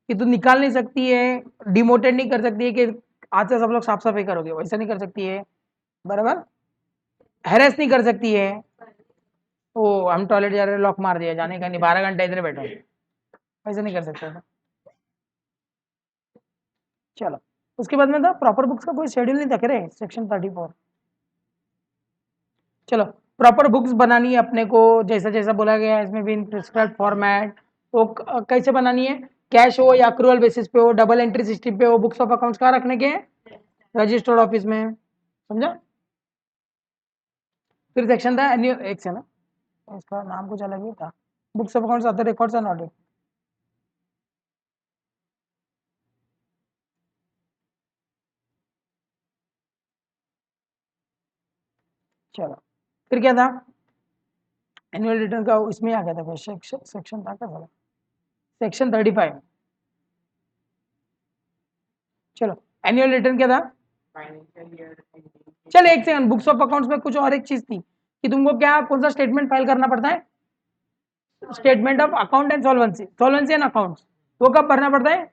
कि तू निकाल नहीं सकती है, डिमोटेड नहीं कर सकती है कि आज से सब लोग साफ सफाई करोगे, वैसा नहीं कर सकती है, बराबर। हैरेस नहीं कर सकती है, ओ हम टॉयलेट जा रहे, लॉक मार दिया, जाने का नहीं, 12 घंटे इधर बैठो, वैसा नहीं कर सकते थे। चलो उसके बाद में था प्रॉपर बुक्स का कोई शेड्यूल नहीं था क्या रे? सेक्शन 34। चलो प्रॉपर बुक्स बनानी है अपने को, जैसा जैसा बोला गया है इसमें भी, इन प्रिस्क्राइब्ड फॉर्मेट। वो कैसे बनानी है? कैश हो या अक्रूवल बेसिस पे हो, डबल एंट्री सिस्टम पे हो, बुक्स ऑफ अकाउंट्स कहाँ रखने के हैं? रजिस्टर्ड ऑफिस में। समझा? फिर सेक्शन था एनुअल, एक से ना, इसका नाम कुछ अलग ही था, books of accounts other records and audit. चलो फिर क्या था? एनुअल रिटर्न का इसमें आ गया था कोई सेक्शन था क्या? सेक्शन 35। चलो एनुअल रिटर्न क्या था? फाइनेंशियल ईयर चल एक सेकंड, बुक्स ऑफ अकाउंट्स में कुछ और एक चीज थी कि तुमको क्या, कौन सा स्टेटमेंट फाइल करना पड़ता है? Statement of account and solvency, solvency and accounts. वो कब भरना पड़ता है?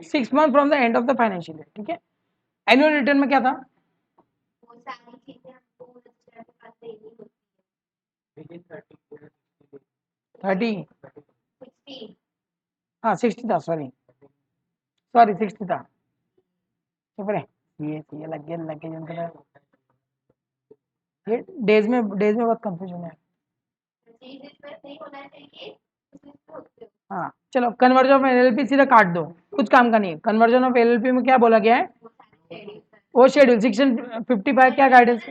6 month from the end of the financial year, ठीक है। एनुअल रिटर्न में क्या था? वो सारी चीजें हमको रजिस्ट्रार के पास देनी होती 30, है 16 हाँ 60 था, सॉरी 60 था। चुप रहे, ये लग गया जिनको, ये डेज में बहुत कंफ्यूजन है। चीज इस पर नहीं होना चाहिए, उस पे होते हो। हाँ चलो, कन्वर्जन ऑफ एलएलपी सीधा काट दो, कुछ काम का नहीं है। कन्वर्जन ऑफ एलएलपी में क्या बोला गया है, वो सारे शेड्यूल वो शेड्यूल सेक्शन 55 क्या गाइडेंस,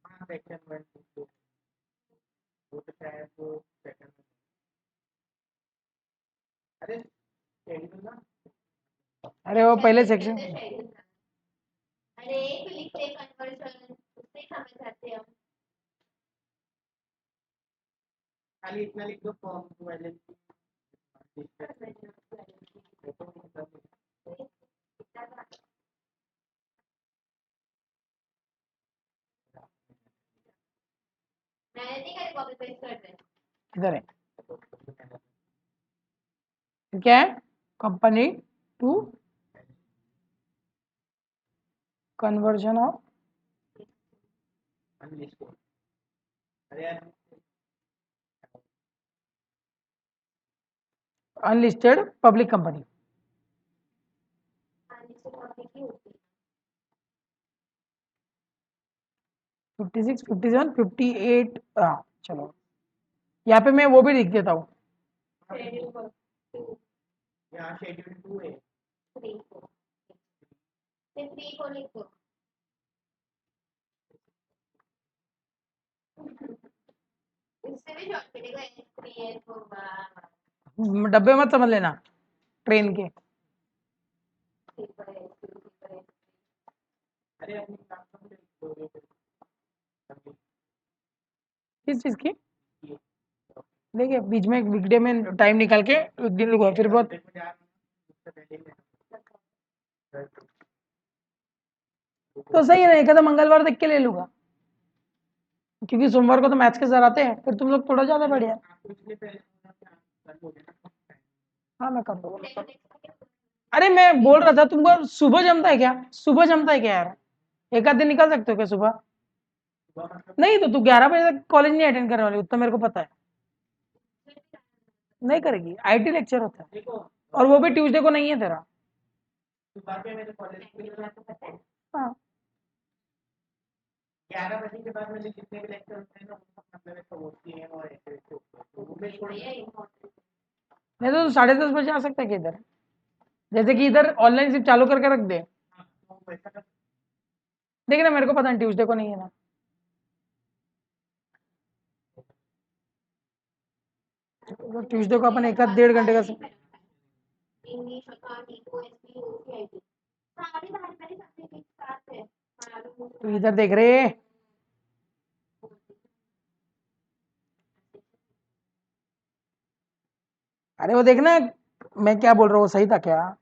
हाँ सेक्शन 1 2 वो तो शायद वो सेकंड अरे शेड्यूल ना अरे वो पहले सेक्शन, अरे एक लिखते कन्वर्जन उससे समझ जाते हम। खाली इतना लिख दो फॉर्म टू एलएलपी मैंने नहीं करी, कॉपी पेस्ट कर रहे हैं। इधर है क्या है, company to conversion of unlisted अरे यार unlisted public company, unlisted public की होती है। 56 57 58, हाँ चलो यहाँ पे मैं वो भी लिख देता हूँ, शेड्यूल 2 यहाँ शेड्यूल 2 है 3 को फिर 3 को लिख दो। इससे भी शॉर्ट कटेगा, S3 होगा डब्बे मत समझ लेना ट्रेन के। अरे अपनी काम समझ लो किस चीज़ की, देखिए बीच में वीकडे में टाइम निकाल के एक दिन लुका, फिर बहुत तो सही है ना, एक आधा मंगलवार देख के ले लूंगा, क्योंकि सोमवार को तो मैथ्स के सर आते हैं, फिर तुम लोग थोड़ा ज़्यादा बढ़िया। हाँ मैं कर दूंगा। अरे मैं बोल रहा था तुमको, सुबह जमता है क्या, सुबह जमता है क्या यार, एक आध दिन निकाल सकते हो क्या सुबह? नहीं तो तू 11 बजे तक कॉलेज नहीं अटेंड करने वाली, उतना मेरे को पता है। नहीं करेगी, आईटी लेक्चर होता है, और वो भी ट्यूसडे को नहीं है तेरा। हाँ 11 बजे के बाद मैंने जितने भी लेक्चर होते हैं ना उनका मतलब है तो है और ऐसे वो भी छोड़ नहीं तो 10:30 बजे आ सकता है कि इधर, जैसे कि इधर ऑनलाइन सिर्फ चालू करके रख दे, तो वैसा कर देखिए ना मेरे को पता है ट्यूसडे को नहीं है ना, तो ट्यूसडे को अपन एक आध 1.5 घंटे का इंग्लिश अकाउंटिंग को एसपी ओसीआईटी सारे बाहर पहले सबसे एक साथ है मालूम तो इधर देख रहे, अरे वो देखना मैं क्या बोल रहा हूँ सही था क्या,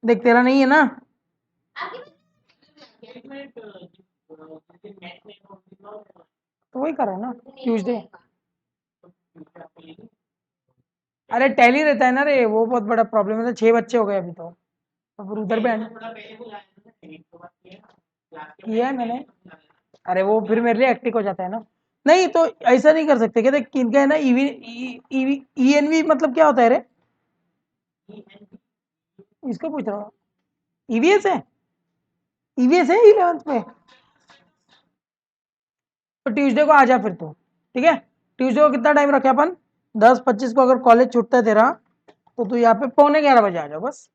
देख तेरा नहीं है ना, आगे एक मिनट मैच में तो वही करो ना ट्यूसडे। तो अरे टैली रहता है ना रे, वो बहुत बड़ा प्रॉब्लम है, तो 6 बच्चे हो गए अभी तो फिर उधर पे थोड़ा पहले बुलाया था ना एक तो बात किया क्लास के किया है मैंने। अरे वो फिर मेरे लिए एक्टिक हो जाता है ना, नहीं तो ऐसा नहीं कर सकते क्या, देख किनका है ना ईएनवी मतलब क्या होता है रे, इसको पूछ रहा हूँ, ईवीएस है, ईवीएस है 11th में, तो ट्यूसडे को आ जा फिर तो, ठीक है। ट्यूसडे को कितना टाइम रखे अपन, 10:25 को अगर कॉलेज छूटता है तेरा, तो तू यहाँ पे 11:45 आ जाओ बस,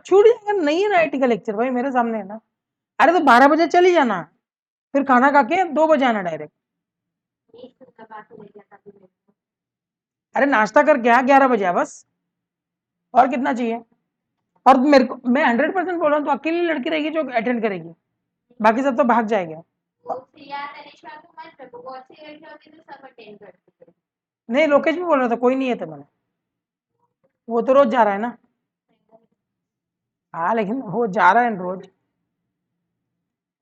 छूट जाएगा, नहीं है ना आईटी का लेक्चर भाई मेरे सामने है ना। अरे तो 12 बजे चली जाना, फिर खाना खा के 2 बजे आना डायरेक्ट, अरे नाश्ता करके आ 11 बजे आ बस, और कितना चाहिए। और मेरे को मैं 100% बोल रहा हूँ, तो अकेली लड़की रहेगी जो अटेंड करेगी, बाकी सब तो भाग जाएगा। नहीं लोकेश भी बोल रहा था कोई नहीं है, तो मैंने वो तो रोज जा रहा है ना, हाँ लेकिन वो जा रहा है रोज,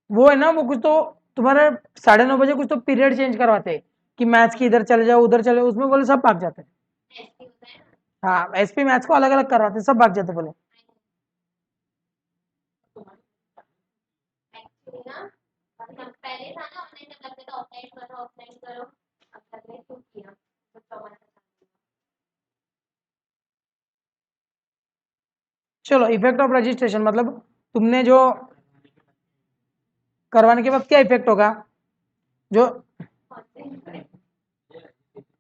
वो है ना वो कुछ तो तुम्हारा 9:30 बजे कुछ तो पीरियड चेंज करवाते हैं कि मैथ्स की इधर चले जाओ उधर चले जाओ, उसमें बोले सब भाग जाते हैं। हाँ एसपी मैथ्स को अलग अलग करवाते हैं, सब भाग जाते बोले। पहले था ना ऑनलाइन, जब लगता था ऑफलाइन करो अब लग रहा है क्यों किया तो 54 चलो इफेक्ट ऑफ रजिस्ट्रेशन मतलब तुमने जो करवाने के बाद क्या इफेक्ट होगा? जो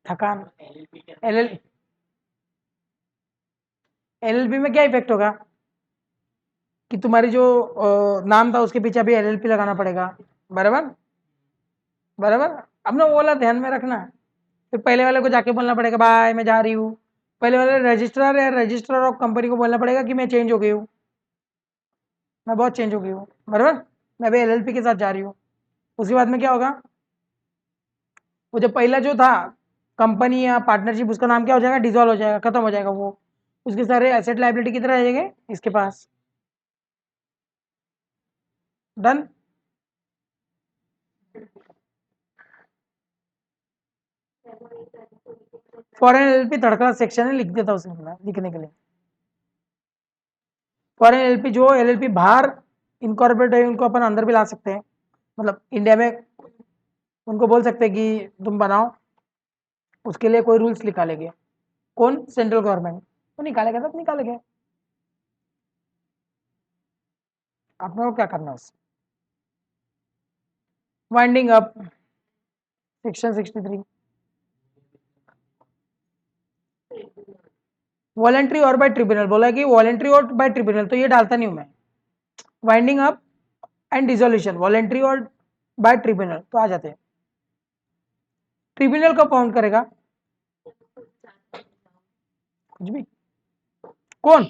थकान एलएलपी के एलएलपी में क्या इफेक्ट होगा कि तुम्हारी जो नाम था उसके पीछे अभी एलएलपी लगाना पड़ेगा, बराबर बराबर। अपने वो वाला ध्यान में रखना, फिर पहले वाले को जाके बोलना पड़ेगा बाय मैं जा रही हूँ, पहले वाले रजिस्ट्रार या रजिस्ट्रार ऑफ कंपनी को बोलना पड़ेगा कि मैं चेंज हो गई हूँ, मैं बहुत चेंज हो गई हूँ, बराबर, मैं अभी एलएलपी के साथ जा रही हूँ। उसके बाद में क्या होगा, वो जो पहला जो था कंपनी या पार्टनरशिप उसका नाम क्या हो जाएगा, डिसॉल्व हो जाएगा, खत्म हो जाएगा वो, उसके सारे एसेट लायबिलिटी किधर आ जाएंगे, इसके पास। Done. Foreign LLP third class section है, लिख देता हूँ उसमें लिखने के लिए। फॉरेन एलएलपी जो एलएलपी बाहर इनकॉर्पोरेट है उनको अपन अंदर भी ला सकते हैं, मतलब इंडिया में उनको बोल सकते हैं कि तुम बनाओ, उसके लिए कोई रूल्स निकालेंगे, कौन, सेंट्रल गवर्नमेंट, तो निकालेगा तब निकालेंगे, अपने को क्या करना है उससे। वाइंडिंग अप सेक्शन 63 वॉलेंट्री और बाय ट्रिब्यूनल, बोला कि वॉलेंट्री और बाय ट्रिब्यूनल, तो ये डालता नहीं हूं मैं। Winding up and dissolution voluntary और बाय ट्रिब्यूनल तो आ जाते हैं। ट्रिब्यूनल कब फाउंड करेगा, कुछ भी, कौन,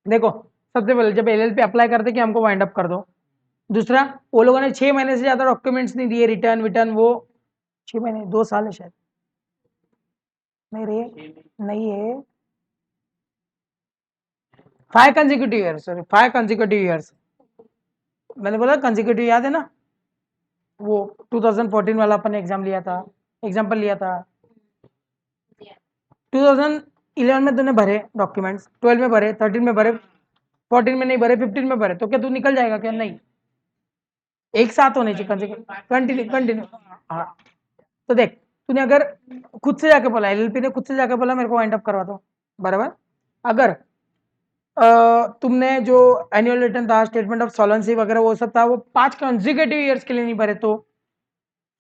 देखो सबसे पहले जब एलएलपी अप्लाई करते कि हमको वाइंड अप कर दो, दूसरा वो लोगों ने 6 महीने से ज्यादा डॉक्यूमेंट्स नहीं दिए, रिटर्न विटर्न, वो 6 महीने 2 साल है शायद, नहीं रे नहीं है, 5 consecutive years, sorry 5 consecutive years, मैंने बोला कंसेक्यूटिव, याद है ना वो 2014 वाला अपन एग्जाम लिया था, एग्जाम्पल लिया था, 2011 में तूने भरे डॉक्यूमेंट्स, 12 में भरे, 13 में भरे, 14 में नहीं भरे, 15 में भरे, तो क्या तू निकल जाएगा क्या, नहीं, एक साथ होने चाहिए कंटिन्यू कंटिन्यू। हाँ, तो देख तूने अगर खुद से जाके बोला, एलएलपी ने खुद से जाके बोला मेरे को वाइंड अप करवा दो, बराबर, अगर तुमने जो एनुअल रिटर्न था, स्टेटमेंट ऑफ सॉल्वेंसी वगैरह वो सब था, वो 5 कंसेक्यूटिव ईयर्स के लिए नहीं भरे, तो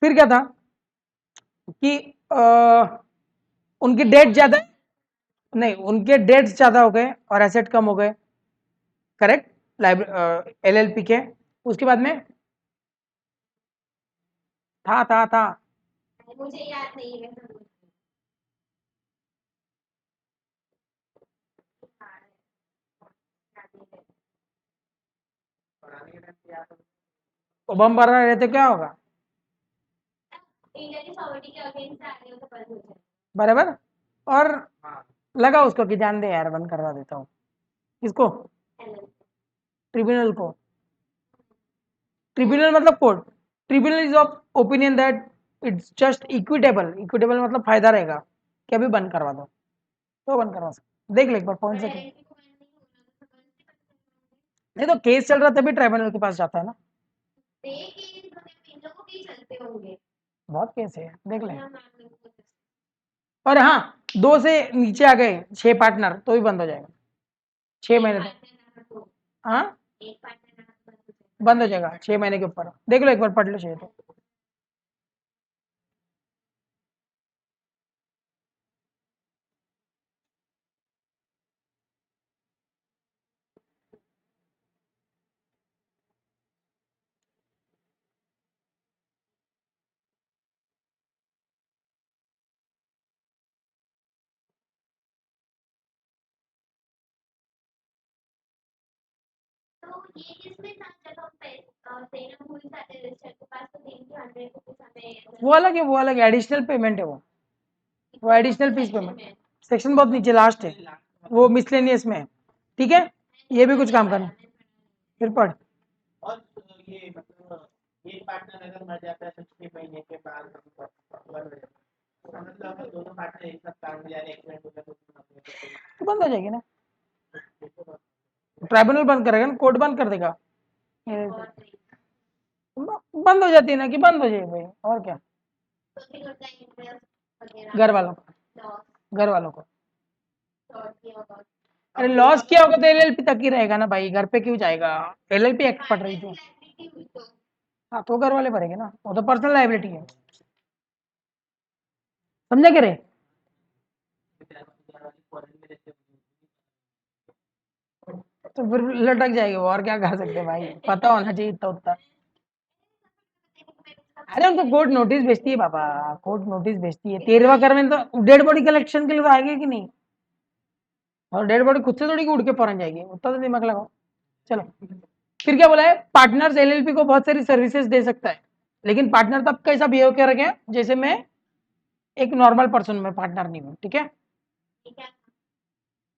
फिर क्या था कि उनकी डेट ज्यादा, नहीं उनके डेट्स ज्यादा हो गए और एसेट कम हो गए, करेक्ट, एलएलपी के, उसके बाद में था मुझे याद नहीं है। पढ़ाने के टाइम पे याद तो बम भर रहे थे, क्या होगा, इंडिया की सॉवर्टी के अगेंस्ट आ रहे हो तो बंद हो जाए। बराबर, और हाँ लगा उसको कि जान दे यार बंद करवा देता हूँ, किसको, ट्रिब्यूनल को, ट्रिब्यूनल मतलब court, tribunal is of opinion that it's just equitable, equitable मतलब फायदा रहेगा कि अभी बंद करवा दो, तो बंद करवा सकते, देख ले एक बार पॉइंट से, नहीं तो केस चल रहा तभी ट्राइब्यूनल के पास जाता है ना, इन लोगों के चलते होंगे। बहुत केस है देख ले, और हाँ 2 से नीचे आ गए 6 पार्टनर तो भी बंद हो जाएगा, 6 महीने तक, हाँ बंद हो जाएगा 6 महीने के ऊपर, देख लो एक बार पढ़ लो चाहिए तो। तो ये किसमें था जब हम देना भूल जाते रजिस्टर के पास तो दिन के 100 रुपीस हमें वो अलग है, वो अलग एडिशनल पेमेंट है, वो एडिशनल फीस पेमेंट, सेक्शन बहुत नीचे लास्ट है, वो मिसलेनियस में है, ठीक है, ये भी कुछ काम करना, फिर पढ़, और ये मतलब एक पार्टनर अगर मर जाता है तो 6 महीने के बाद हम बंद हो जाता है, तो मतलब अगर दोनों पार्टनर एक साथ काम में जा रहे एक्सीडेंट हो गया तो बंद हो जाएगी ना, ट्राइब्यूनल बंद करेगा ना, कोर्ट बंद कर देगा, बंद हो जाती है ना कि बंद हो जाए भाई, और क्या, तो फिर होता है इंटरेस्ट वगैरह घर वालों को, लॉस। घर वालों को, किया होगा। अरे लॉस किया होगा तो एलएलपी तक ही रहेगा ना भाई, घर पे क्यों जाएगा? एलएलपी एक्ट पड़ रही थी। लायबिलिटी हुई तो हाँ तो घर वाले भरेंगे ना, वो तो पर्सनल लाइबिलिटी है। समझे क्या रे? तो फिर लटक जाएगी वो, और क्या कर सकते हैं भाई, पता होना चाहिए इतना उतना। अरे उनको कोर्ट नोटिस भेजती है बाबा, कोर्ट नोटिस भेजती है। 13वां कर में तो डेड बॉडी कलेक्शन के लिए तो आएगी कि नहीं, और डेड बॉडी खुद से थोड़ी उड़ के फौरन जाएगी, उतना तो दिमाग लगाओ। चलो फिर क्या बोला है, पार्टनर्स एलएलपी को बहुत सारी सर्विसेज दे सकता है, लेकिन पार्टनर तब कैसा बिहेव कर रखे जैसे मैं एक नॉर्मल पर्सन में पार्टनर नहीं हूँ, ठीक है। ठीक है।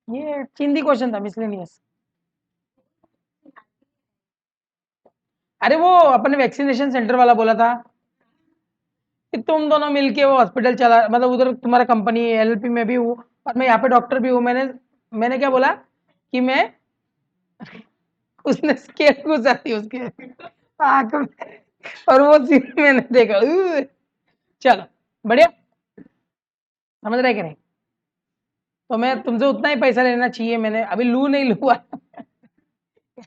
ये चिंदी क्वेश्चन था, मिसलेनियस। अरे वो अपने वैक्सीनेशन सेंटर वाला बोला था कि तुम दोनों मिलके वो हॉस्पिटल चला, मतलब उधर तुम्हारा कंपनी एलएलपी में भी हूँ और मैं यहाँ पे डॉक्टर भी हूँ। मैंने क्या बोला कि मैं उसने स्केल घुसा दी उसके आंख में, और वो सीन मैंने देखा। चलो बढ़िया, समझ रहे कि नहीं? तो मैं तुमसे उतना ही पैसा लेना चाहिए, मैंने अभी लू नहीं लूआ।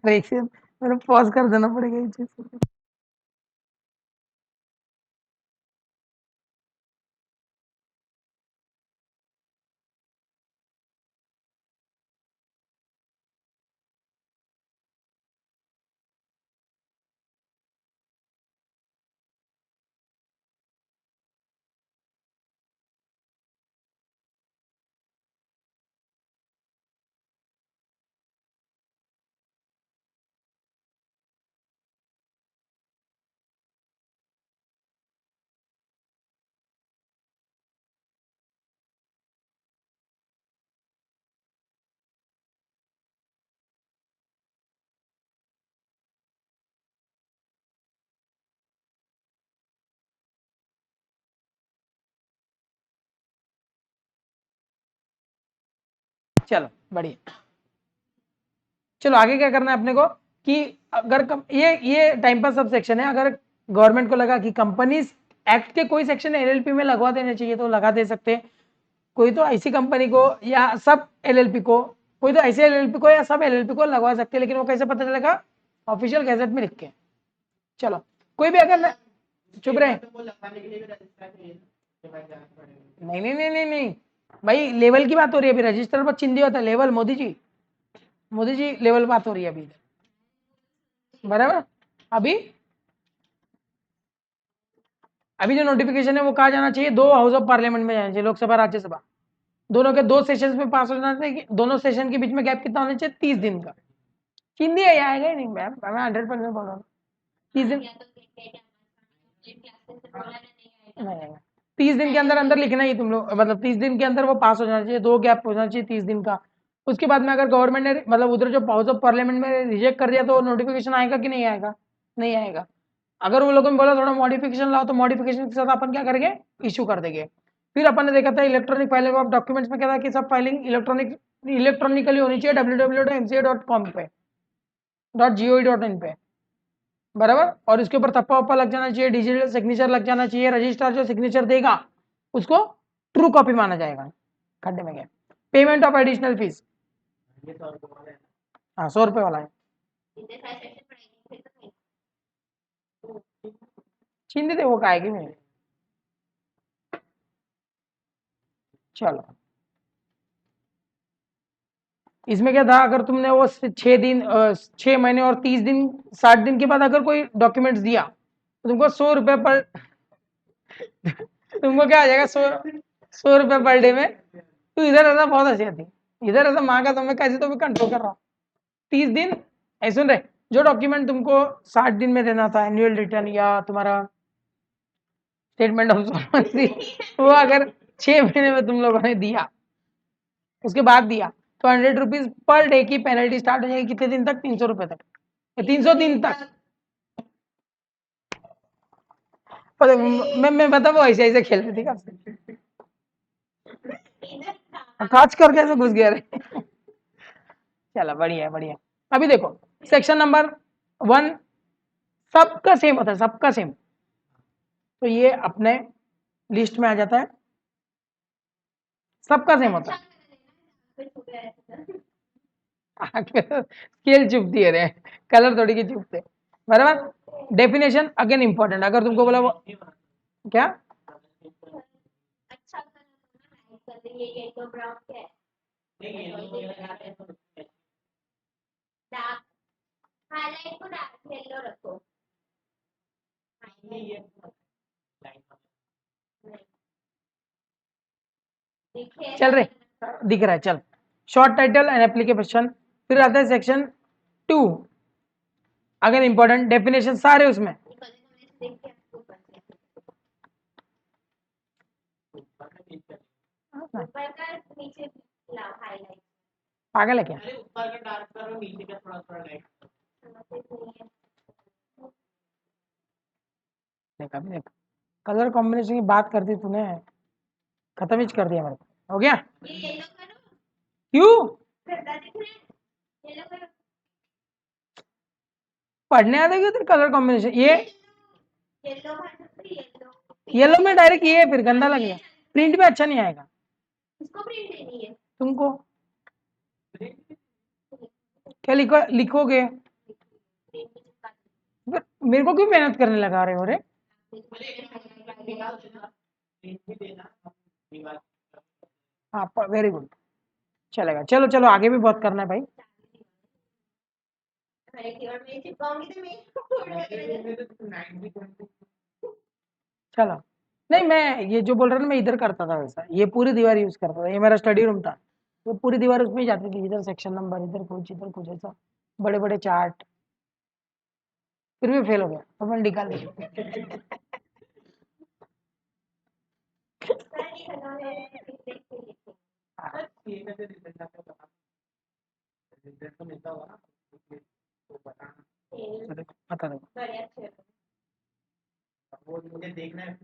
मेरे पॉज कर देना पड़ेगा ये चीज। चलो बढ़िया, चलो आगे क्या करना है अपने को कि अगर ये टाइम पास सब सेक्शन है। अगर गवर्नमेंट को लगा कि कंपनीज एक्ट के कोई सेक्शन एलएलपी में लगवा देने चाहिए तो लगा दे सकते हैं। कोई तो ऐसी कंपनी को या सब एलएलपी को, कोई तो ऐसे एलएलपी को या सब एलएलपी को लगवा सकते हैं, लेकिन वो कैसे पता चलेगा? ऑफिशियल गैजेट में लिख के। चलो कोई भी अगर चुप रहे, तो वो लगाने के लिए भी रजिस्टर चाहिए कि भाई जाना पड़ेगा। नहीं नहीं नहीं नहीं नहीं भाई, लेवल की बात हो रही है अभी, रजिस्टर पर चिन्ह दिया होता है लेवल। मोदी जी लेवल बात हो रही है अभी, बराबर। अभी अभी जो नोटिफिकेशन है वो कहा जाना चाहिए, 2 हाउस ऑफ पार्लियामेंट में जाना चाहिए, लोकसभा राज्यसभा दोनों के 2 सेशंस में पास हो जाना चाहिए। दोनों सेशन के बीच में गैप कितना होना चाहिए? 30 दिन का। हिंदी है आएगा ही नहीं मैम, मैं 100% बोल रहा हूँ 30 दिन या तो क्लासेस से बोला ना नहीं आएगा। नहीं आएगा। 30 दिन के अंदर अंदर लिखना ही तुम लोग, मतलब 30 दिन के अंदर वो पास हो जाना चाहिए, 2 गैप हो जाना चाहिए 30 दिन का। उसके बाद में अगर गवर्नमेंट ने मतलब उधर जो हाउस ऑफ पार्लियामेंट में रिजेक्ट कर दिया तो नोटिफिकेशन आएगा कि नहीं आएगा? नहीं आएगा। अगर वो लोगों ने बोला थोड़ा मॉडिफिकेशन लाओ तो मॉडिफिकेशन के साथ अपन क्या करेंगे? इशू कर देंगे। फिर अपन ने देखा था इलेक्ट्रॉनिक फाइलिंग ऑफ डॉक्यूमेंट्स में क्या था कि सब फाइलिंग इलेक्ट्रॉनिकली होनी चाहिए www.mca.com पे .gov.in पे, बराबर। और इसके ऊपर थप्पा वप्पा लग जाना चाहिए, डिजिटल सिग्नेचर लग जाना चाहिए। रजिस्ट्रार जो सिग्नेचर देगा उसको ट्रू कॉपी माना जाएगा। खड्डे में गया। पेमेंट ऑफ एडिशनल फीस, ये 100 रुपये वाला है। हाँ 100 रुपये वाला है। इतने सारे सेक्शन पढ़ाएंगे फिर तो नहीं। छीन देते वो काएगी में। चलो इसमें क्या था, अगर तुमने वो 6 दिन 6 महीने और 30 दिन 60 दिन के बाद अगर कोई डॉक्यूमेंट्स दिया तो तुमको 100 रुपये पर तुमको क्या आ जाएगा? 100 रुपये पर डे में। तू इधर रहता, बहुत हंसी आती, इधर रहता माँ का, तो मैं कैसे तो भी कंट्रोल कर रहा हूँ। 30 दिन ऐसे सुन रहे, जो डॉक्यूमेंट तुमको 60 दिन में देना था, एनुअल रिटर्न या तुम्हारा स्टेटमेंट ऑफ सॉल्वेंसी, वो अगर 6 महीने में तुम लोगों ने दिया, उसके बाद दिया, तो 100 रुपीज पर डे की पेनल्टी स्टार्ट हो जाएगी। कितने दिन तक? 300 रुपये तक, 300 दिन तक। पर मैं बता, वो ऐसे ऐसे खेल रही थी कब से, इधर था। काच कर कैसे घुस गया रे। चलो बढ़िया बढ़िया। अभी देखो सेक्शन नंबर 1 सबका सेम होता है, सबका सेम। तो ये अपने लिस्ट में आ जाता है, सबका सेम होता है। में छू गया है। आँख पे तो स्केल चुभती है रे, कलर थोड़ी की चुभते, बराबर। डेफिनेशन अगेन इंपॉर्टेंट, अगर तुमको बोला वो क्या अच्छा कलर ये येलो ब्राउन क्या है, डार्क हाईलाइट को डार्क येलो रखो। दिखे चल रहे, दिख रहा है, चल। शॉर्ट टाइटल एंड एप्लीकेशन, फिर आता है सेक्शन 2, अगेन इंपॉर्टेंट, डेफिनेशन सारे उसमें। देख के आपको ऊपर ऊपर का नीचे लाओ हाईलाइट। पागल है क्या? अरे ऊपर का डार्क करो, नीचे का थोड़ा थोड़ा लाइट देखा भी, देख कलर कॉम्बिनेशन की बात कर दी तूने, खत्म ही कर दिया मेरे को, हो गया। ये येलो करो, क्यों गंदा दिख रहा है, येलो करो। पढ़ने आता है उधर कलर कॉम्बिनेशन? ये येलो येलो येलो में डायरेक्ट ये फिर गंदा लगेगा, प्रिंट में अच्छा नहीं आएगा। इसको प्रिंट देनी है, तुमको क्या लिखोगे? मेरे को क्यों मेहनत करने लगा रहे हो रे? हाँ, वेरी गुड, चलेगा। चलो चलो, आगे भी बहुत करना है भाई। चलो, नहीं मैं ये जो बोल रहा ना, मैं इधर करता था वैसा, ये पूरी दीवार यूज करता था, ये मेरा स्टडी रूम था, वो पूरी दीवार उसमें ही जाती थी, इधर सेक्शन नंबर, इधर कुछ ऐसा, बड़े बड़े चार्ट, फिर भी फेल हो गया तो मैंने निकाल दिया। बता दो। वो मुझे देखना है।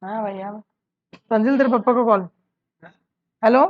हाँ भैया, तंजिल तेरे पापा को कॉल, हेलो।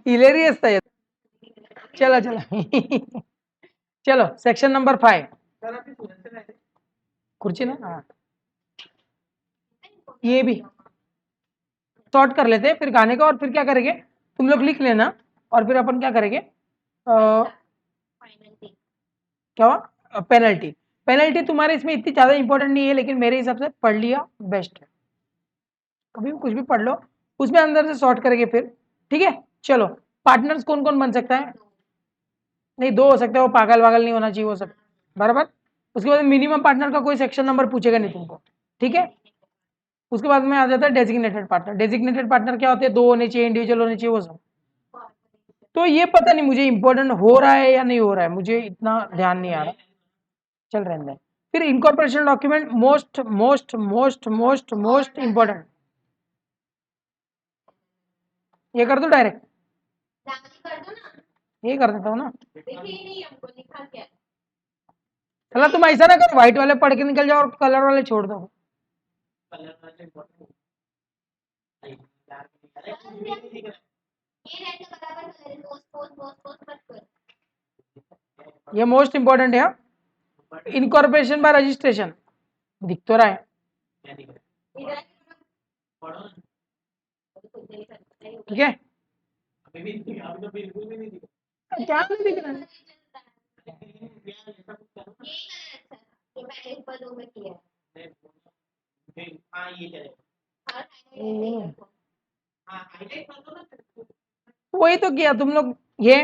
हिलेरियस था ये, चलो चलो। चलो सेक्शन नंबर 5, सर अभी सुनते नहीं कुर्सी ना, हाँ ये भी सॉर्ट कर लेते हैं फिर गाने का, और फिर क्या करेंगे, तुम लोग लिख लेना, और फिर अपन क्या करेंगे, क्या हुआ, पेनल्टी। पेनल्टी तुम्हारे इसमें इतनी ज़्यादा इंपॉर्टेंट नहीं है, लेकिन मेरे हिसाब से पढ़ लिया बेस्ट है, कभी भी कुछ भी पढ़ लो, उसमें अंदर से सॉर्ट करेंगे फिर, ठीक है। चलो, पार्टनर्स कौन कौन बन सकता है? नहीं, 2 हो सकता है, वो पागल वागल नहीं होना चाहिए वो सब, बराबर। उसके बाद मिनिमम पार्टनर का कोई सेक्शन नंबर पूछेगा नहीं तुमको, ठीक है। उसके बाद में आ जाता है डेजिग्नेटेड पार्टनर। डेजिग्नेटेड पार्टनर क्या होते हैं? 2 होने चाहिए, इंडिविजुअल होने चाहिए, वो सब। तो ये पता नहीं मुझे इंपॉर्टेंट हो रहा है या नहीं हो रहा है, मुझे इतना ध्यान नहीं आ रहा, चल रहने दे। फिर incorporation document, most most most most most important, ये कर दो डायरेक्ट, कर दो ना, ये कर देता हूँ ना। देखिए नहीं हमको लिखा क्या है। चला तुम ऐसा ना करो, व्हाइट वाले पढ़ के निकल जाओ और कलर वाले छोड़ दो। ये रेड का बराबर कलर है, पोस्ट मत कर। ये मोस्ट इंपॉर्टेंट है। इनकॉर्पोरेशन बाय रजिस्ट्रेशन दिख तो रहा है, इधर ठीक है। अभी भी अभी तो बिल्कुल भी नहीं दिखा। क्या नहीं दिख रहा है? यही कलर अच्छा था जो मैंने ऊपर 2 में किया है। हाँ ये चलेगा। और हाईलाइट रखो। हाँ हाईलाइट कर दो ना, वही तो किया तुम लोग, ये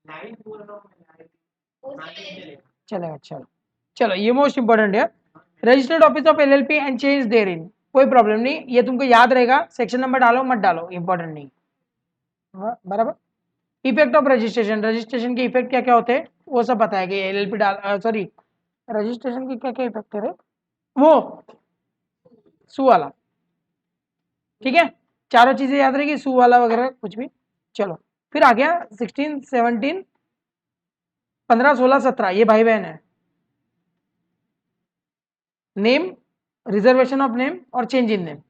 लाइन बोल रहा हूँ मैं, लाइन। हाँ ये चलेगा। चलेगा। चलो चलो, ये मोस्ट इंपॉर्टेंट है। Registered office of LLP and change therein, कोई प्रॉब्लम नहीं, ये तुमको याद रहेगा, सेक्शन नंबर डालो मत डालो, इंपॉर्टेंट नहीं। हाँ, बराबर। इफेक्ट ऑफ रजिस्ट्रेशन, रजिस्ट्रेशन के इफेक्ट क्या क्या होते हैं वो सब बताया कि एलएलपी डाल, सॉरी, रजिस्ट्रेशन के क्या क्या इफेक्ट है रे, वो सू वाला, ठीक है, चारों चीजें याद रहेगी, सू वाला वगैरह कुछ भी। चलो फिर आ गया 16, 17, 15, 16, 17, ये भाई बहन है। नेम, रिजर्वेशन ऑफ नेम और चेंज इन नेम,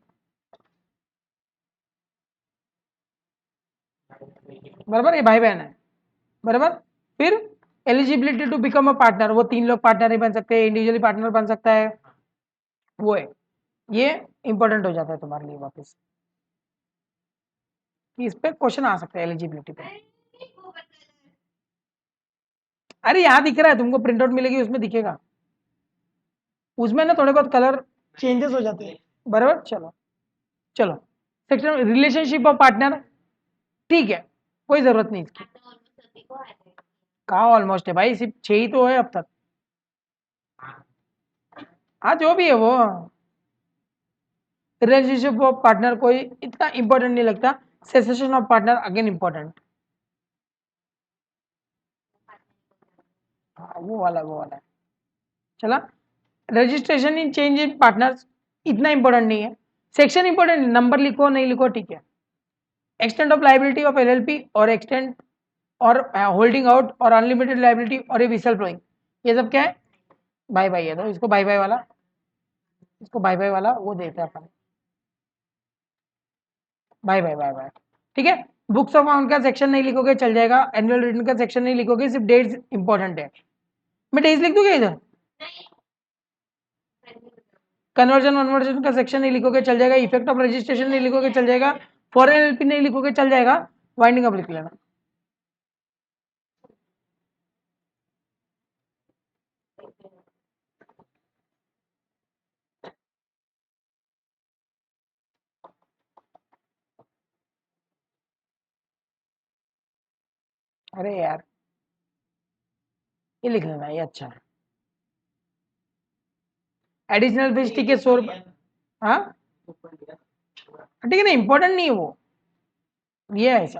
बराबर, ये भाई बहन है, बराबर। फिर eligibility to become a partner, वो 3 लोग पार्टनर ही बन सकते हैं, इंडिविजुअली पार्टनर बन सकता है, वो है। ये इंपॉर्टेंट हो जाता है तुम्हारे लिए वापस, कि इस पे क्वेश्चन आ सकता है एलिजिबिलिटी पे। अरे यहाँ दिख रहा है तुमको, प्रिंट आउट मिलेगी उसमें दिखेगा, उसमें ना थोड़े बहुत कलर चेंजेस हो जाते हैं, बराबर। चलो चलो, सेक्शन रिलेशनशिप ऑफ पार्टनर, ठीक है, कोई जरूरत नहीं इसकी। कहाँ ऑलमोस्ट है भाई, सिर्फ 6 ही तो है अब तक। हाँ जो भी है वो, रिलेशनशिप ऑफ पार्टनर कोई इतना इंपॉर्टेंट नहीं लगता, cessation of partner again important. हाँ वो वाला है। चला, registration in change in partners इतना इंपॉर्टेंट नहीं है, सेक्शन इंपॉर्टेंट, नंबर लिखो नहीं लिखो ठीक है। Extent of liability of LLP और एक्सटेंट और होल्डिंग आउट और अनलिमिटेड लाइबिलिटी और ये विसल फ्लोइंग, ये सब क्या है, बाय बाय है, तो इसको बाय बाय वाला, इसको बाय बाय वाला वो देते हैं अपन, बाय बाय बाय बाय, ठीक है। बुक्स ऑफ अकाउंट का सेक्शन नहीं लिखोगे चल जाएगा, एनुअल रिटर्न का सेक्शन नहीं लिखोगे, सिर्फ डेट्स इंपॉर्टेंट है। मैं डेट्स लिख दूंगा इधर, कन्वर्जन वनवर्जन का सेक्शन नहीं लिखोगे चल जाएगा, इफेक्ट ऑफ रजिस्ट्रेशन नहीं लिखोगे चल जाएगा, फॉरेन एलपी नहीं लिखोगे चल जाएगा, वाइंडिंग अप लिख लेना। अरे यार ये लिख लेना, ये अच्छा है। एडिशनल फीस ठीक है 100 रुपये, हाँ ठीक है ना, इंपॉर्टेंट नहीं है वो, ये है ऐसा।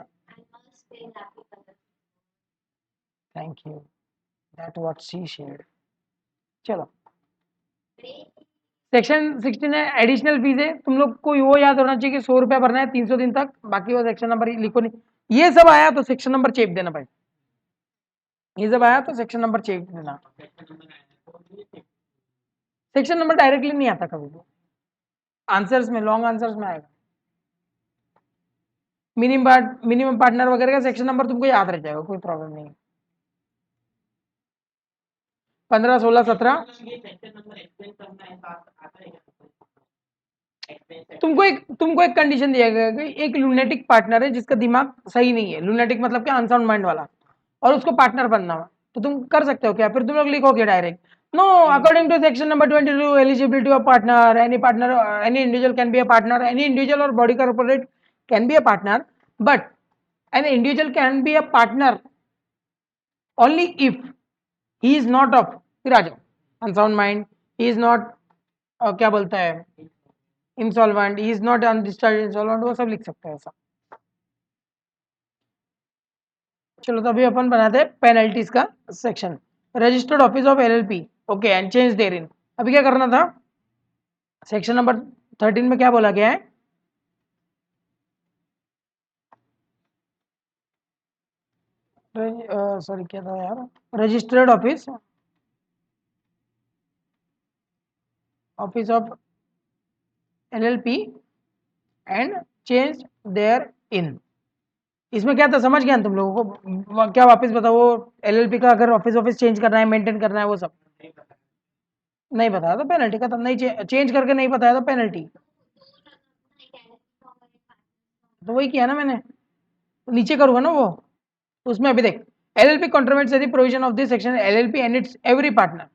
Thank you, that what she shared. चलो सेक्शन 16 है, एडिशनल फीस है, तुम लोग को वो याद होना चाहिए कि 100 रुपया भरना है 300 दिन तक, बाकी वो सेक्शन नंबर लिखो नहीं, ये सब आया तो सेक्शन नंबर चेप देना भाई, ये सब आया तो सेक्शन नंबर चेक देना, सेक्शन नंबर डायरेक्टली नहीं आता कभी भी, आंसर्स में, लॉन्ग आंसर्स में आएगा। मिनिमम पार्टनर वगैरह का सेक्शन नंबर तुमको याद रह जाएगा, कोई प्रॉब्लम नहीं है। 15, 16, 17 तुमको एक कंडीशन दिया गया कि एक लूनेटिक पार्टनर है जिसका दिमाग सही नहीं है, लूनेटिक मतलब क्या, अनसाउंड माइंड वाला, और उसको पार्टनर बनना हो तो तुम कर सकते हो क्या, फिर तुम लोग लिखोगे direct, no according to section number 22 eligibility of partner, any partner, any individual can be a partner, any individual और body corporate can be a partner, but an individual can be a partner only if he is not of, फिर आ जाओ, unsound mind, he is not, क्या बोलता है, insolvent, he is not undischarged insolvent, वो सब लिख सकते हैं ऐसा। चलो तो अभी अपन बनाते हैं पेनल्टीज का section, registered office of LLP, okay and change therein. अभी क्या करना था, सेक्शन नंबर 13 में क्या बोला गया है, सॉरी क्या था यार, registered office of LLP and change therein, इसमें क्या था समझ गया तुम लोगों को, क्या वापस बताओ, वो एलएलपी का अगर ऑफिस ऑफिस चेंज करना है, मेंटेन करना है, वो सब नहीं बताया तो पेनल्टी का, तब नहीं चेंज करके नहीं बताया तो पेनल्टी, तो वही किया ना मैंने, तो नीचे करूंगा ना वो, उसमें अभी देख, LLP contributes the provision of this section, LLP and it's every partner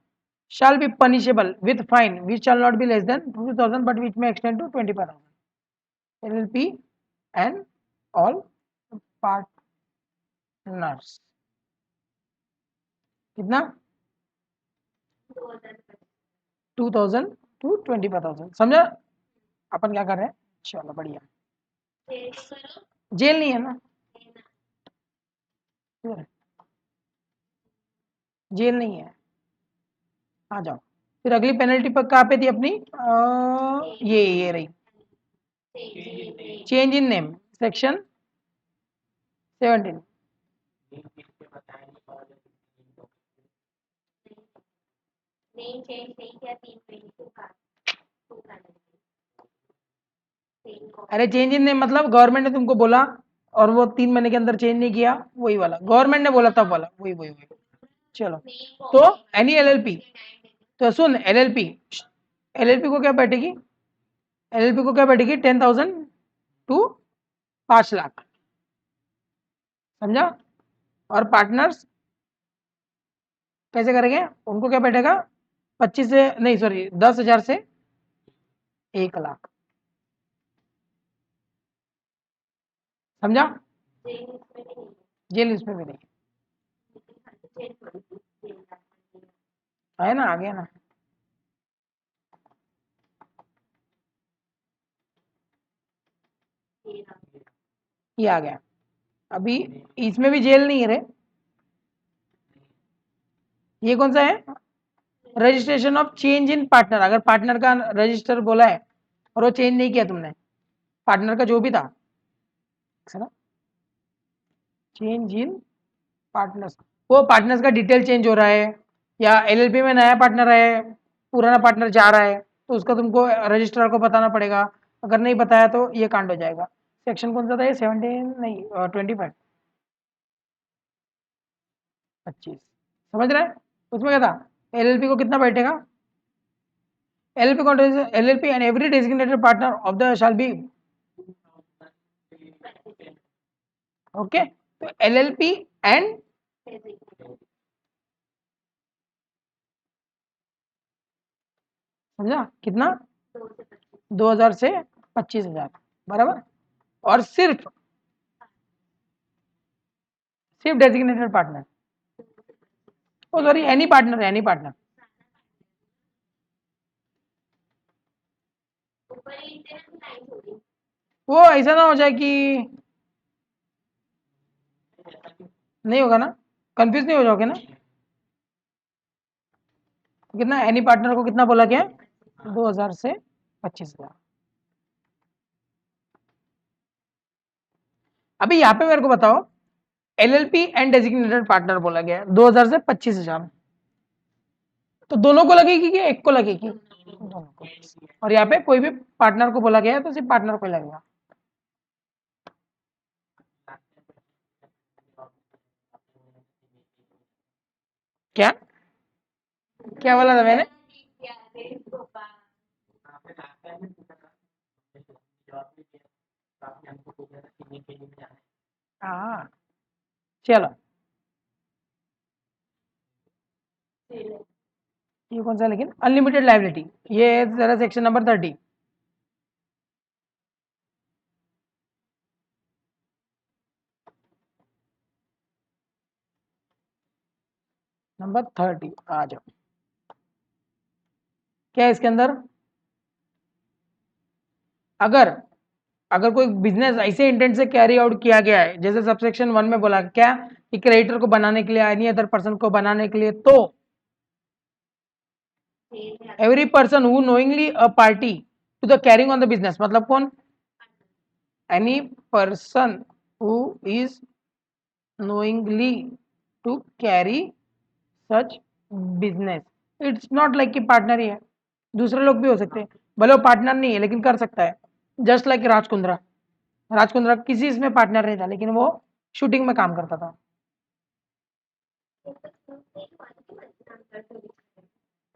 shall be punishable with fine which shall not be less than 2000 but which may extend to 25,000, LLP and all partners कितना 2000 to 25,000, समझा। अपन क्या कर रहे हैं? चलो बढ़िया। Jail करो jail नहीं है ना, लेना जेल नहीं है। आ जाओ। फिर अगली पेनल्टी पर कहाँ पे थी अपनी? ये रही, जेल change in name, section 17। Name change नहीं किया 322 का 2 का सेम को अरे चेंज इन नेम मतलब गवर्नमेंट ने तुमको बोला और वो 3 महीने के अंदर चेंज नहीं किया, वही वाला गवर्नमेंट ने बोला तब वाला, वही वही वही। चलो, नेम को तो एनी एलएलपी, तो सुन एलएलपी, एलएलपी को क्या बैठेगी? एलएलपी को क्या बैठेगी? 10,000 टू 5 लाख, समझा? और पार्टनर्स कैसे करेंगे? उनको क्या बैठेगा? 25 से नहीं, सॉरी 10,000 से 1 लाख, समझा? जेल इसमें नहीं जेल इसमें भी नहीं जेल पड़ी जेल है ना, आ गया ना। ये आ गया। अभी इसमें भी जेल नहीं है रे। ये कौन सा है? Registration of change in partner. अगर पार्टनर का रजिस्टर बोला है और वो चेंज नहीं किया तुमने, पार्टनर का जो भी था, चेंज इन पार्टनर्स, वो पार्टनर्स का डिटेल चेंज हो रहा है या एलएलपी में नया पार्टनर है, पुराना पार्टनर जा रहा है, तो उसका तुमको रजिस्ट्रार को बताना पड़ेगा। अगर नहीं बताया तो ये कांड हो जाएगा। सेक्शन कौन सा था ये? 17 नहीं, 25, 25, समझ रहे हैं? उसमें क्या था? एलएलपी को कितना बैठेगा? एलएलपी को, LLP and every designated partner of the shall be, okay. तो एलएलपी एंड समझा कितना? 2,000 से 25,000, बराबर। और सिर्फ सिर्फ designated partner, oh sorry any partner, any partner. ऊपर ही इतने में लाइन छोड़ी वो ऐसा ना हो जाए कि नहीं होगा ना, कंफ्यूज नहीं हो जाओगे ना? कितना एनी पार्टनर को कितना बोला गया? 2,000 से 25,000। अभी यहाँ पे मेरे को बताओ, एलएलपी एंड डेजिग्नेटेड पार्टनर बोला गया 2,000 से 25,000, तो दोनों को लगेगी कि एक को लगेगी? दोनों को। और यहाँ पे कोई भी पार्टनर को बोला गया है तो सिर्फ पार्टनर को लगेगा। क्या क्या बोला था मैंने? हाँ चलो, ये कौन सा लेकिन अनलिमिटेड लाइबिलिटी, ये जरा सेक्शन नंबर 30। नंबर 30 आ जाओ। क्या है इसके अंदर? अगर अगर कोई बिजनेस ऐसे इंटेंट से कैरी आउट किया गया है, जैसे सबसेक्शन 1 में बोला क्या कि क्रेडिटर को बनाने के लिए, एनी अदर पर्सन को बनाने के लिए, तो every person who knowingly a party to the carrying on the business, मतलब कौन? Any person who is knowingly to carry such business, it's not like कि पार्टनर ही है, दूसरे लोग भी हो सकते हैं, भले वो पार्टनर नहीं है लेकिन कर सकता है। जस्ट लाइक राजकुंद्रा, राजकुंद्रा किसी इसमें पार्टनर नहीं था लेकिन वो शूटिंग में काम करता था।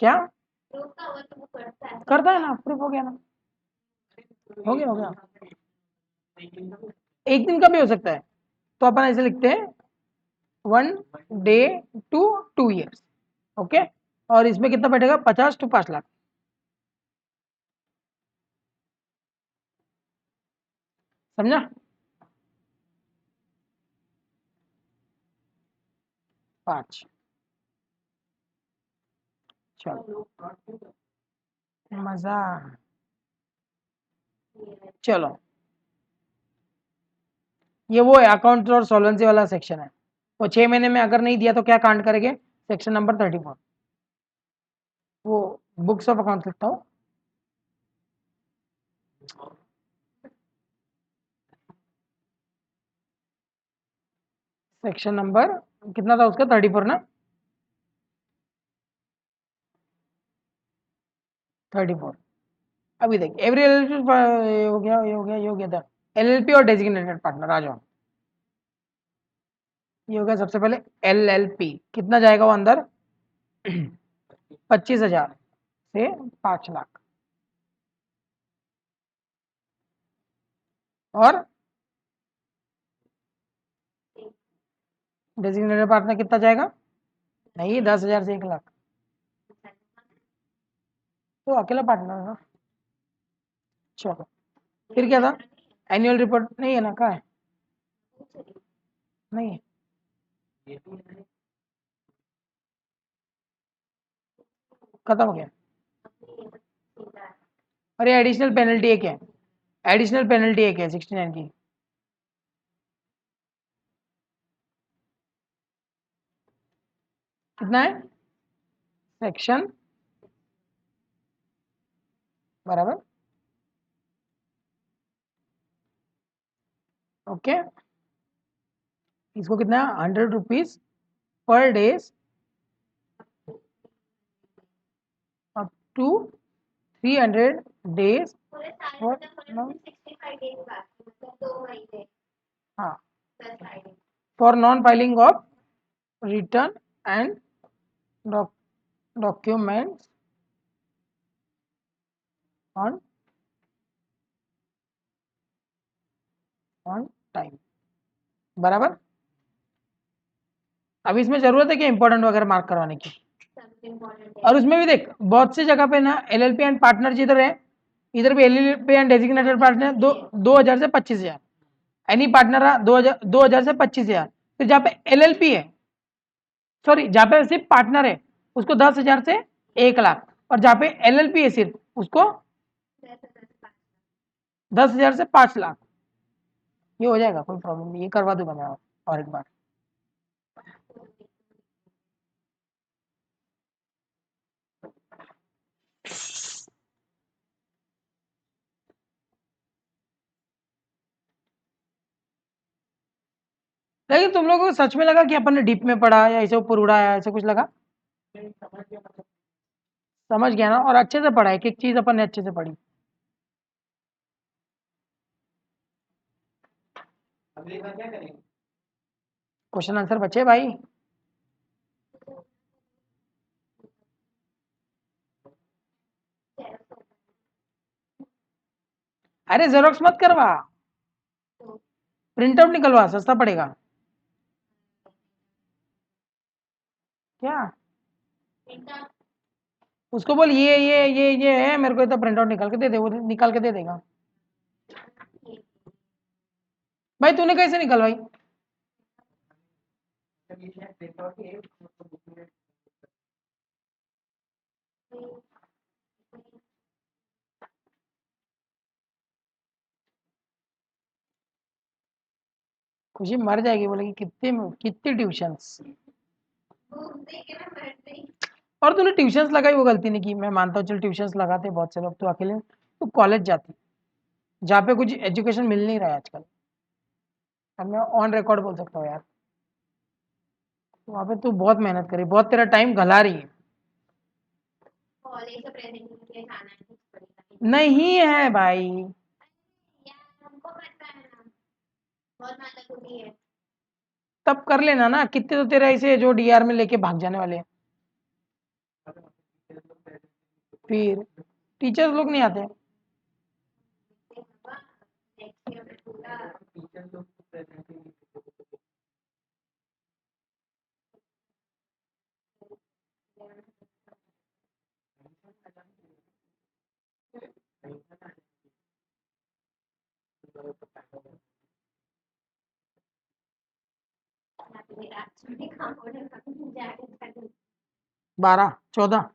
क्या करता है ना? प्रूफ हो गया ना, हो गया हो गया। एक दिन का भी हो सकता है, तो अपन ऐसे लिखते हैं 1 डे टू 2 years, ओके। और इसमें कितना बैठेगा? 50 to 5 लाख, समझा? 5, चलो मजा। चलो, ये वो है अकाउंट और सॉल्वेंसी वाला सेक्शन है। वो 6 महीने में अगर नहीं दिया तो क्या कांड करेंगे, सेक्शन नंबर 34। वो बुक्स ऑफ अकाउंट लिखता हूँ, सेक्शन नंबर कितना था उसका, 34 ना, 34। अभी देख एवरी एलएलपी हो गया, ये हो गया, ये हो गया था एलएलपी और डेजिग्नेटेड पार्टनर। आ जाओ, ये हो गया सबसे पहले एलएलपी। कितना जाएगा वो अंदर 25,000 से 5 लाख। और डेजिग्नेटेड पार्टनर कितना जाएगा, नहीं 10,000 से 1 लाख। तो अकेला पार्टनर है ना। चलो, फिर क्या था, एनुअल रिपोर्ट नहीं है ना, कहाँ है, नहीं है, खत्म हो गया। अरे एडिशनल पेनल्टी एक है, एडिशनल पेनल्टी एक है 69 की। कितना है, सेक्शन बराबर, ओके। इसको कितना है, 100 rupees per days up to 300 days पूरे साल फॉर, मतलब 65 डेज बाकी, मतलब 2 महीने हाँ, plus Friday. For non filing of return and documents on time, बराबर। अब इसमें जरूरत है कि इंपॉर्टेंट वगैरह मार्क करवाने की। सबसे इम्पोर्टेंट है। और उसमें भी देख बहुत सी जगह पे ना एलएलपी एंड पार्टनर जिधर है, इधर भी एलएलपी एंड डेजिग्नेटेड पार्टनर 2,000 से 25,000, एनी पार्टनर 2,000 से 25,000। फिर जहाँ पे एलएलपी है, सॉरी जहाँ पे सिर्फ पार्टनर है उसको 10,000 से 1 लाख, और जहाँ पे एलएलपी है सिर्फ उसको 10,000 से 5 लाख। ये हो जाएगा, कोई प्रॉब्लम नहीं, ये करवा दूंगा मैं और एक बार। लेकिन तुम लोगों को सच में लगा कि अपन ने डीप में पढ़ा या ऐसे ऊपर उड़ाया, ऐसे कुछ लगा, समझ गया मतलब। समझ गया ना, और अच्छे से पढ़ा, एक एक चीज अपन ने अच्छे से पढ़ी। अगली बार क्या करेंगे? क्वेश्चन आंसर बचे भाई। अरे जेरोक्स मत करवा, प्रिंट आउट निकलवा, सस्ता पड़ेगा। क्या, उसको बोल ये है, मेरे को इतना प्रिंट आउट निकाल के दे दे, वो निकाल के दे देगा। भाई तूने कैसे निकलवाई, जब ये शायद प्रिंट आउट है तो बुक में खुशी मर जाएगी, बोलेगी कितने कितनी ट्यूशंस, और तूने ट्यूशंस लगाई वो गलती नहीं की, मैं मानता हूँ चल ट्यूशंस लगाते बहुत से लोग, तो अकेले तू कॉलेज जाती जहाँ पे कुछ एजुकेशन मिल नहीं रहा है आजकल, और मैं ऑन रिकॉर्ड बोल सकता हूँ यार, वहाँ पे तू बहुत मेहनत करी, बहुत तेरा टाइम गला रही है। कॉलेज का प्रेजेंटेशन के लिए जाना है कुछ पड़ेगा नहीं है भाई, यार, हमको पता है ना, बहुत मेहनत होती है। तब कर लेना ना, कितने तो तेरे ऐसे जो डीआर में लेके भाग जाने वाले हैं। फिर टीचर्स लोग नहीं आते, नेक्स्ट ईयर में पूरा टीचर लोग को प्रेजेंटेशन मेरा छुट्टी काम होने जाके 12 14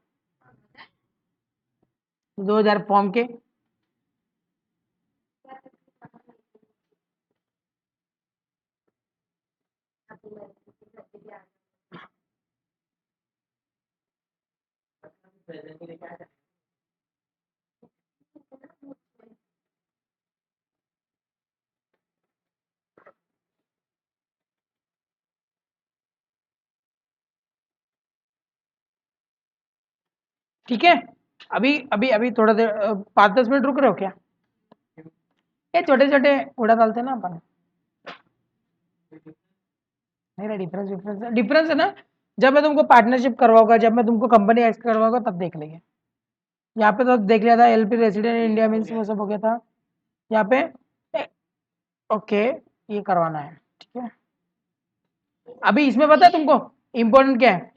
2000 फॉर्म के, प्रेजेंट के लिए क्या करें? ठीक है, अभी अभी अभी थोड़ा देर 5-10 मिनट रुक रहे हो क्या? ये छोटे छोटे उड़ा डालते हैं ना अपन। मेरा डिफरेंस डिफरेंस डिफरेंस है ना, जब मैं तुमको पार्टनरशिप करवाऊंगा, जब मैं तुमको कंपनी एक्स करवाऊंगा तब देख लेंगे। यहाँ पे तो देख लिया था, एलपी रेसिडेंट इंडिया मीन्स वो सब हो गया था। यहाँ पे ओके ये करवाना है, ठीक है। अभी इसमें पता है तुमको इम्पोर्टेंट क्या है?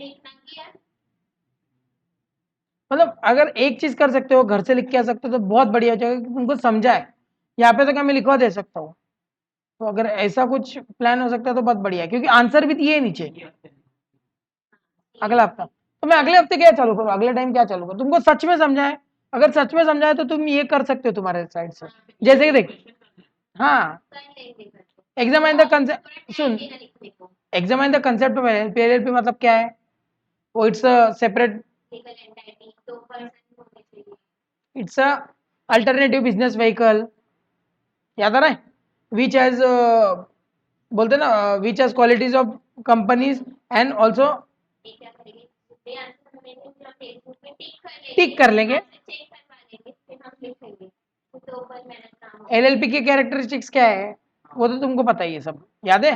मतलब अगर एक चीज कर सकते हो, घर से लिख के आ सकते हो तो बहुत बढ़िया हो जाएगा कि तुमको समझा है। यहाँ पे तो क्या मैं लिखवा दे सकता हूँ, तो अगर ऐसा कुछ प्लान हो सकता है तो बहुत बढ़िया है, क्योंकि आंसर भी दिए है नीचे। अगला हफ्ता तो मैं अगले हफ्ते क्या चालू करूँ, अगले टाइम क्या चालू करूँ, तुमको सच में समझाए। अगर सच में समझाए तो तुम ये कर सकते हो तुम्हारे साइड से। जैसे कि देख, हाँ, एग्जामाइन द कंसेप्ट, सुन, examine the concept of LLP मतलब क्या है? वो it's a separate, it's a alternative business vehicle, याद आ रहा है? विच हैज बोलते ना, which has qualities of companies and also tick कर लेंगे। एलएलपी के कैरेक्टरिस्टिक्स क्या है वो तो तुमको पता ही है, सब याद है।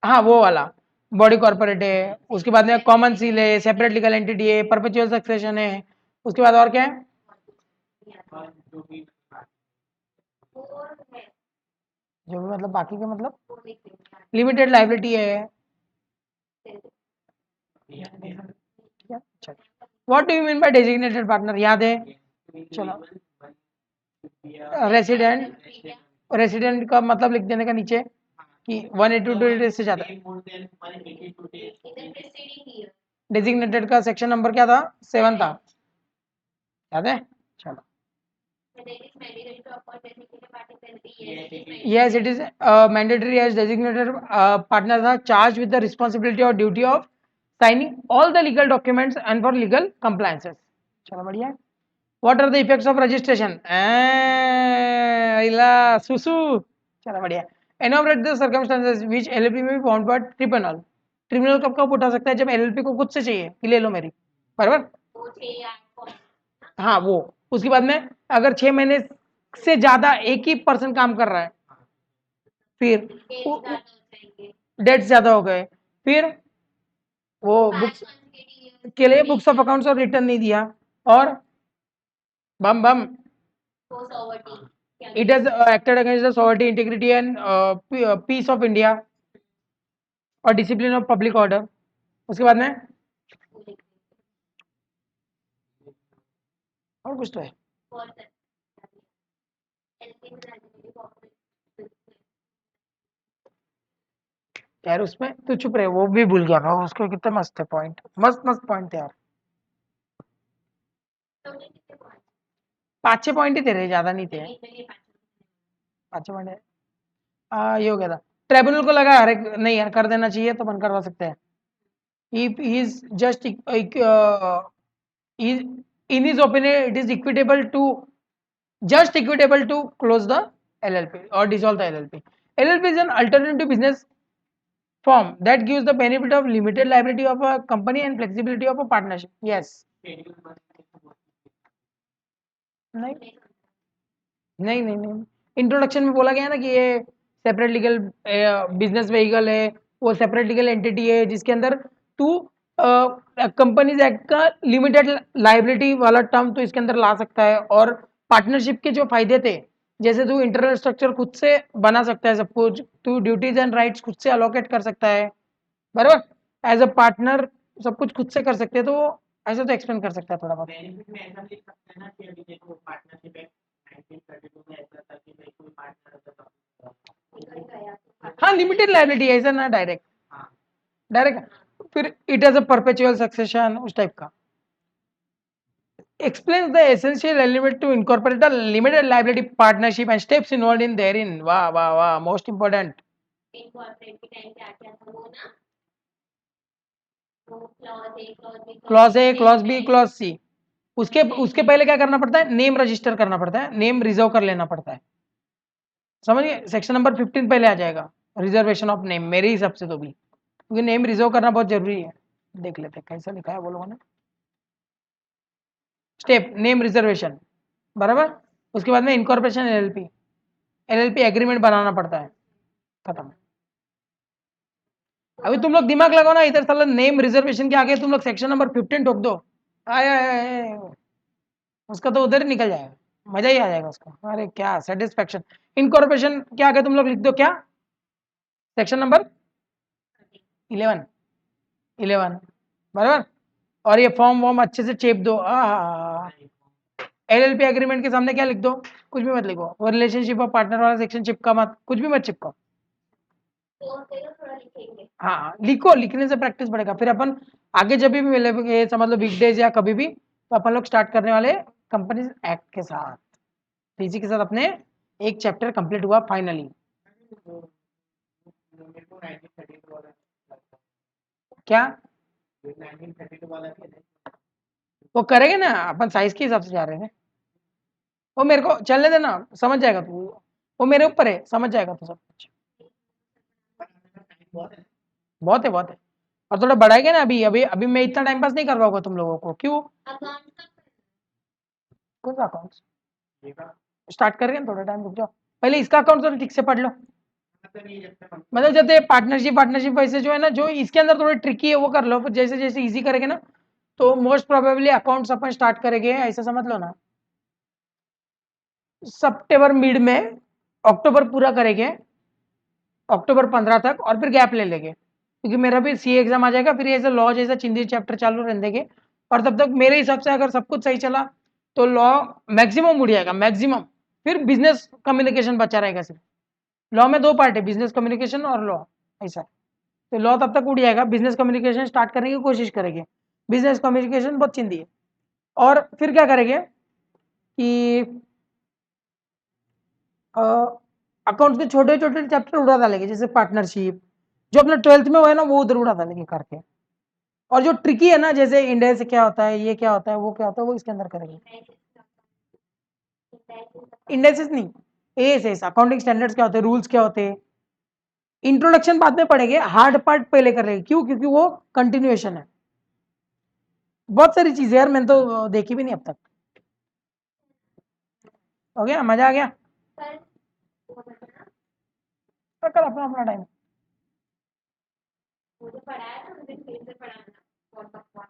हाँ वो वाला बॉडी कॉर्पोरेट है, उसके बाद में कॉमन सील है, सेपरेट लीगल एंटिटी है, परपेचुअल सक्सेशन है, उसके बाद और क्या है? जो भी मतलब बाकी के मतलब लिमिटेड लाइबिलिटी है। What do you mean by designated partner, याद है? चलो, रेसिडेंट, रेसिडेंट का मतलब लिख देने का नीचे कि 182 डेज से ज्यादा। डेजिग्नेटेड का सेक्शन नंबर क्या था? 7 था, याद है? चलो, yes it is mandatory as designated partners are charged with the responsibility or duty of signing all the legal documents and for legal compliances. चलो बढ़िया है। What are the effects of registration? इला सुसु, चलो बढ़िया। Enumerate the circumstances which LLP में भी bound by tribunal. Tribunal कब कब उठा सकता है? जब एलएलपी को खुद से चाहिए कि ले लो मेरी, बराबर। हाँ वो, उसके बाद में अगर 6 महीने से ज्यादा एक ही पर्सन काम कर रहा है, फिर डेट्स ज्यादा हो गए, फिर वो बुक्स के लिए बुक्स ऑफ अकाउंट्स और रिटर्न नहीं दिया, और बम बम it has acted against the sovereignty integrity and peace of India और डिसिप्लिन ऑफ पब्लिक ऑर्डर। उसके बाद में और कुछ तो है यार, उसमें तू चुप रहे, वो भी भूल गया मैं उसको, कितने मस्त थे पॉइंट, मस्त मस्त पॉइंट थे यार। 5-6 पॉइंट ही थे रे, ज्यादा नहीं थे। 5-6 पॉइंट ये हो गया था। ट्रिब्यूनल को लगा अरे नहीं यार कर देना चाहिए, तो बंद करवा सकते हैं। he is just in his opinion it is equitable to, just equitable to close the LLP or dissolve the LLP. LLP is an alternative business form that gives the benefit of limited liability of a company and flexibility of a partnership. Yes. नहीं नहीं नहीं नहीं, introduction में बोला गया ना कि ये सेपरेट लीगल बिजनेस व्हीकल है, वो सेपरेट लीगल एंटिटी है जिसके अंदर तू कंपनीज एक्ट का लिमिटेड लाइबिलिटी वाला टर्म तो इसके अंदर ला सकता है, और पार्टनरशिप के जो फायदे थे, जैसे तू इंटरनल स्ट्रक्चर खुद से बना सकता है, सब कुछ तू ड्यूटीज एंड राइट्स खुद से अलोकेट कर सकता है, बराबर। एज अ पार्टनर सब कुछ खुद से कर सकते हैं, तो ऐसा तो एक्सप्लेन कर सकता है थोड़ा बहुत। बेनिफिट में ऐसा लिख सकते हैं ना कि अभी देखो पार्टनरशिप एक्ट 1932 में ऐसा था कि भाई कोई पार्टनर होता था, हाँ लिमिटेड लाइबिलिटी ऐसा ना, डायरेक्ट हाँ डायरेक्ट, फिर it as a perpetual succession उस टाइप का। explains the essential element to incorporate a limited liability partnership and steps involved in therein. वाह वाह वाह, most important. इनकॉर्पोरेट के टाइम क्या क्या था वो ना, वो clause A, clause B, clause C. उसके पहले क्या करना पड़ता है? नेम रजिस्टर करना पड़ता है, नेम रिजर्व कर लेना पड़ता है। समझ गए? सेक्शन नंबर 15 पहले आ जाएगा, रिजर्वेशन ऑफ नेम, मेरे हिसाब से तो भी, क्योंकि नेम रिजर्व करना बहुत जरूरी है। देख लेते हैं कैसा लिखा है वो लोगों ने। स्टेप नेम रिजर्वेशन, बराबर। उसके बाद में इनकॉर्पोरेशन एलएलपी, एलएलपी एग्रीमेंट बनाना पड़ता है, खत्म। अभी तुम लोग दिमाग लगाओ ना, इधर साला नेम रिजर्वेशन के आगे तुम लोग सेक्शन नंबर 15 ठोक दो, आए आए, आए, आए, उसका तो उधर ही निकल जाएगा, मजा ही आ जाएगा उसका। अरे क्या सेटिस्फैक्शन। इनकॉर्पोरेशन के आगे तुम लोग लिख दो क्या? सेक्शन नंबर 11 बराबर। और ये फॉर्म वॉर्म अच्छे से चेप दो। एलएलपी एग्रीमेंट के सामने क्या लिख दो? कुछ भी मत लिखो। वो रिलेशनशिप ऑफ पार्टनर वाला सेक्शन चिपका मत, कुछ भी मत चिपकाओ। थोड़ा लिखेंगे। हाँ लिखो, लिखने से प्रैक्टिस बढ़ेगा। फिर अपन आगे जब भी मिले, ये समझ लो वीकडेज या कभी भी, तो अपन लोग स्टार्ट करने वाले कंपनीज एक्ट के साथ। तो इसी के साथ अपने एक चैप्टर कंप्लीट हुआ फाइनली। मेरे को 1932 वाला क्या 1932 वाला खेले। वो करेंगे ना, अपन साइज के हिसाब से जा रहे हैं। वो मेरे को चलने देना, समझ जाएगा तू। वो मेरे ऊपर है, समझ जाएगा तू सब कुछ। बहुत है। बहुत है, बहुत है। और थोड़ा बढ़ाएंगे ना। अभी अभी अभी मैं इतना टाइम पास नहीं कर पाऊंगा तुम लोगों को। क्यों? अकाउंट का कौन सा अकाउंट ये का स्टार्ट करेंगे ना, थोड़ा टाइम रुक जाओ। पहले इसका अकाउंट तो ठीक से पढ़ लो। मतलब ये जब तक हम मतलब जैसे पार्टनरशिप वैसे जो है ना, जो इसके अंदर थोड़ी ट्रिकी है वो कर लो। फिर जैसे जैसे इजी करेंगे ना, तो मोस्ट प्रोबेबली अकाउंट्स अपन स्टार्ट करेंगे, ऐसा समझ लो ना, सितंबर मिड में, अक्टूबर पूरा करेंगे, अक्टूबर 15 तक, और फिर गैप ले लेंगे, क्योंकि मेरा भी सी एग्जाम आ जाएगा। फिर ऐसे लॉ जैसा चिंदी चैप्टर चालू रहने देंगे। और तब तक मेरे हिसाब से अगर सब कुछ सही चला तो लॉ मैक्सिमम उड़ जाएगा, मैक्सिमम। फिर बिजनेस कम्युनिकेशन बचा रहेगा सिर्फ। लॉ में दो पार्ट है, बिजनेस कम्युनिकेशन और लॉ, ऐसा। तो लॉ तब तक उड़ जाएगा, बिजनेस कम्युनिकेशन स्टार्ट करने की कोशिश करेंगे। बिजनेस कम्युनिकेशन बहुत चिंदी है। और फिर क्या करेंगे कि अकाउंट्स के छोटे छोटे चैप्टर उड़ा डालेंगे, जैसे पार्टनरशिप, जो अपने 12th में हुआ है ना, वो उधर उड़ा डालेंगे करके। और जो ट्रिकी है ना, जैसे इंडिया से क्या होता है, ये क्या होता है, वो क्या होता है, वो इसके अंदर करेंगे। इंडेक्सेस नहीं, एएसएस, अकाउंटिंग स्टैंडर्ड्स क्या होते हैं, रूल्स क्या होते हैं। इंट्रोडक्शन बाद में पढ़ेंगे, हार्ड पार्ट पहले करेंगे। क्यों? क्योंकि वो कंटिन्यूएशन है। बहुत सारी चीजें यार, मैंने तो देखी भी नहीं अब तक। हो गया, मजा आ गया। कल वो बताना, कर अपना अपना टाइम। मुझे पढ़ाया था, मुझे फिर से पढ़ाना बहुत बकवास।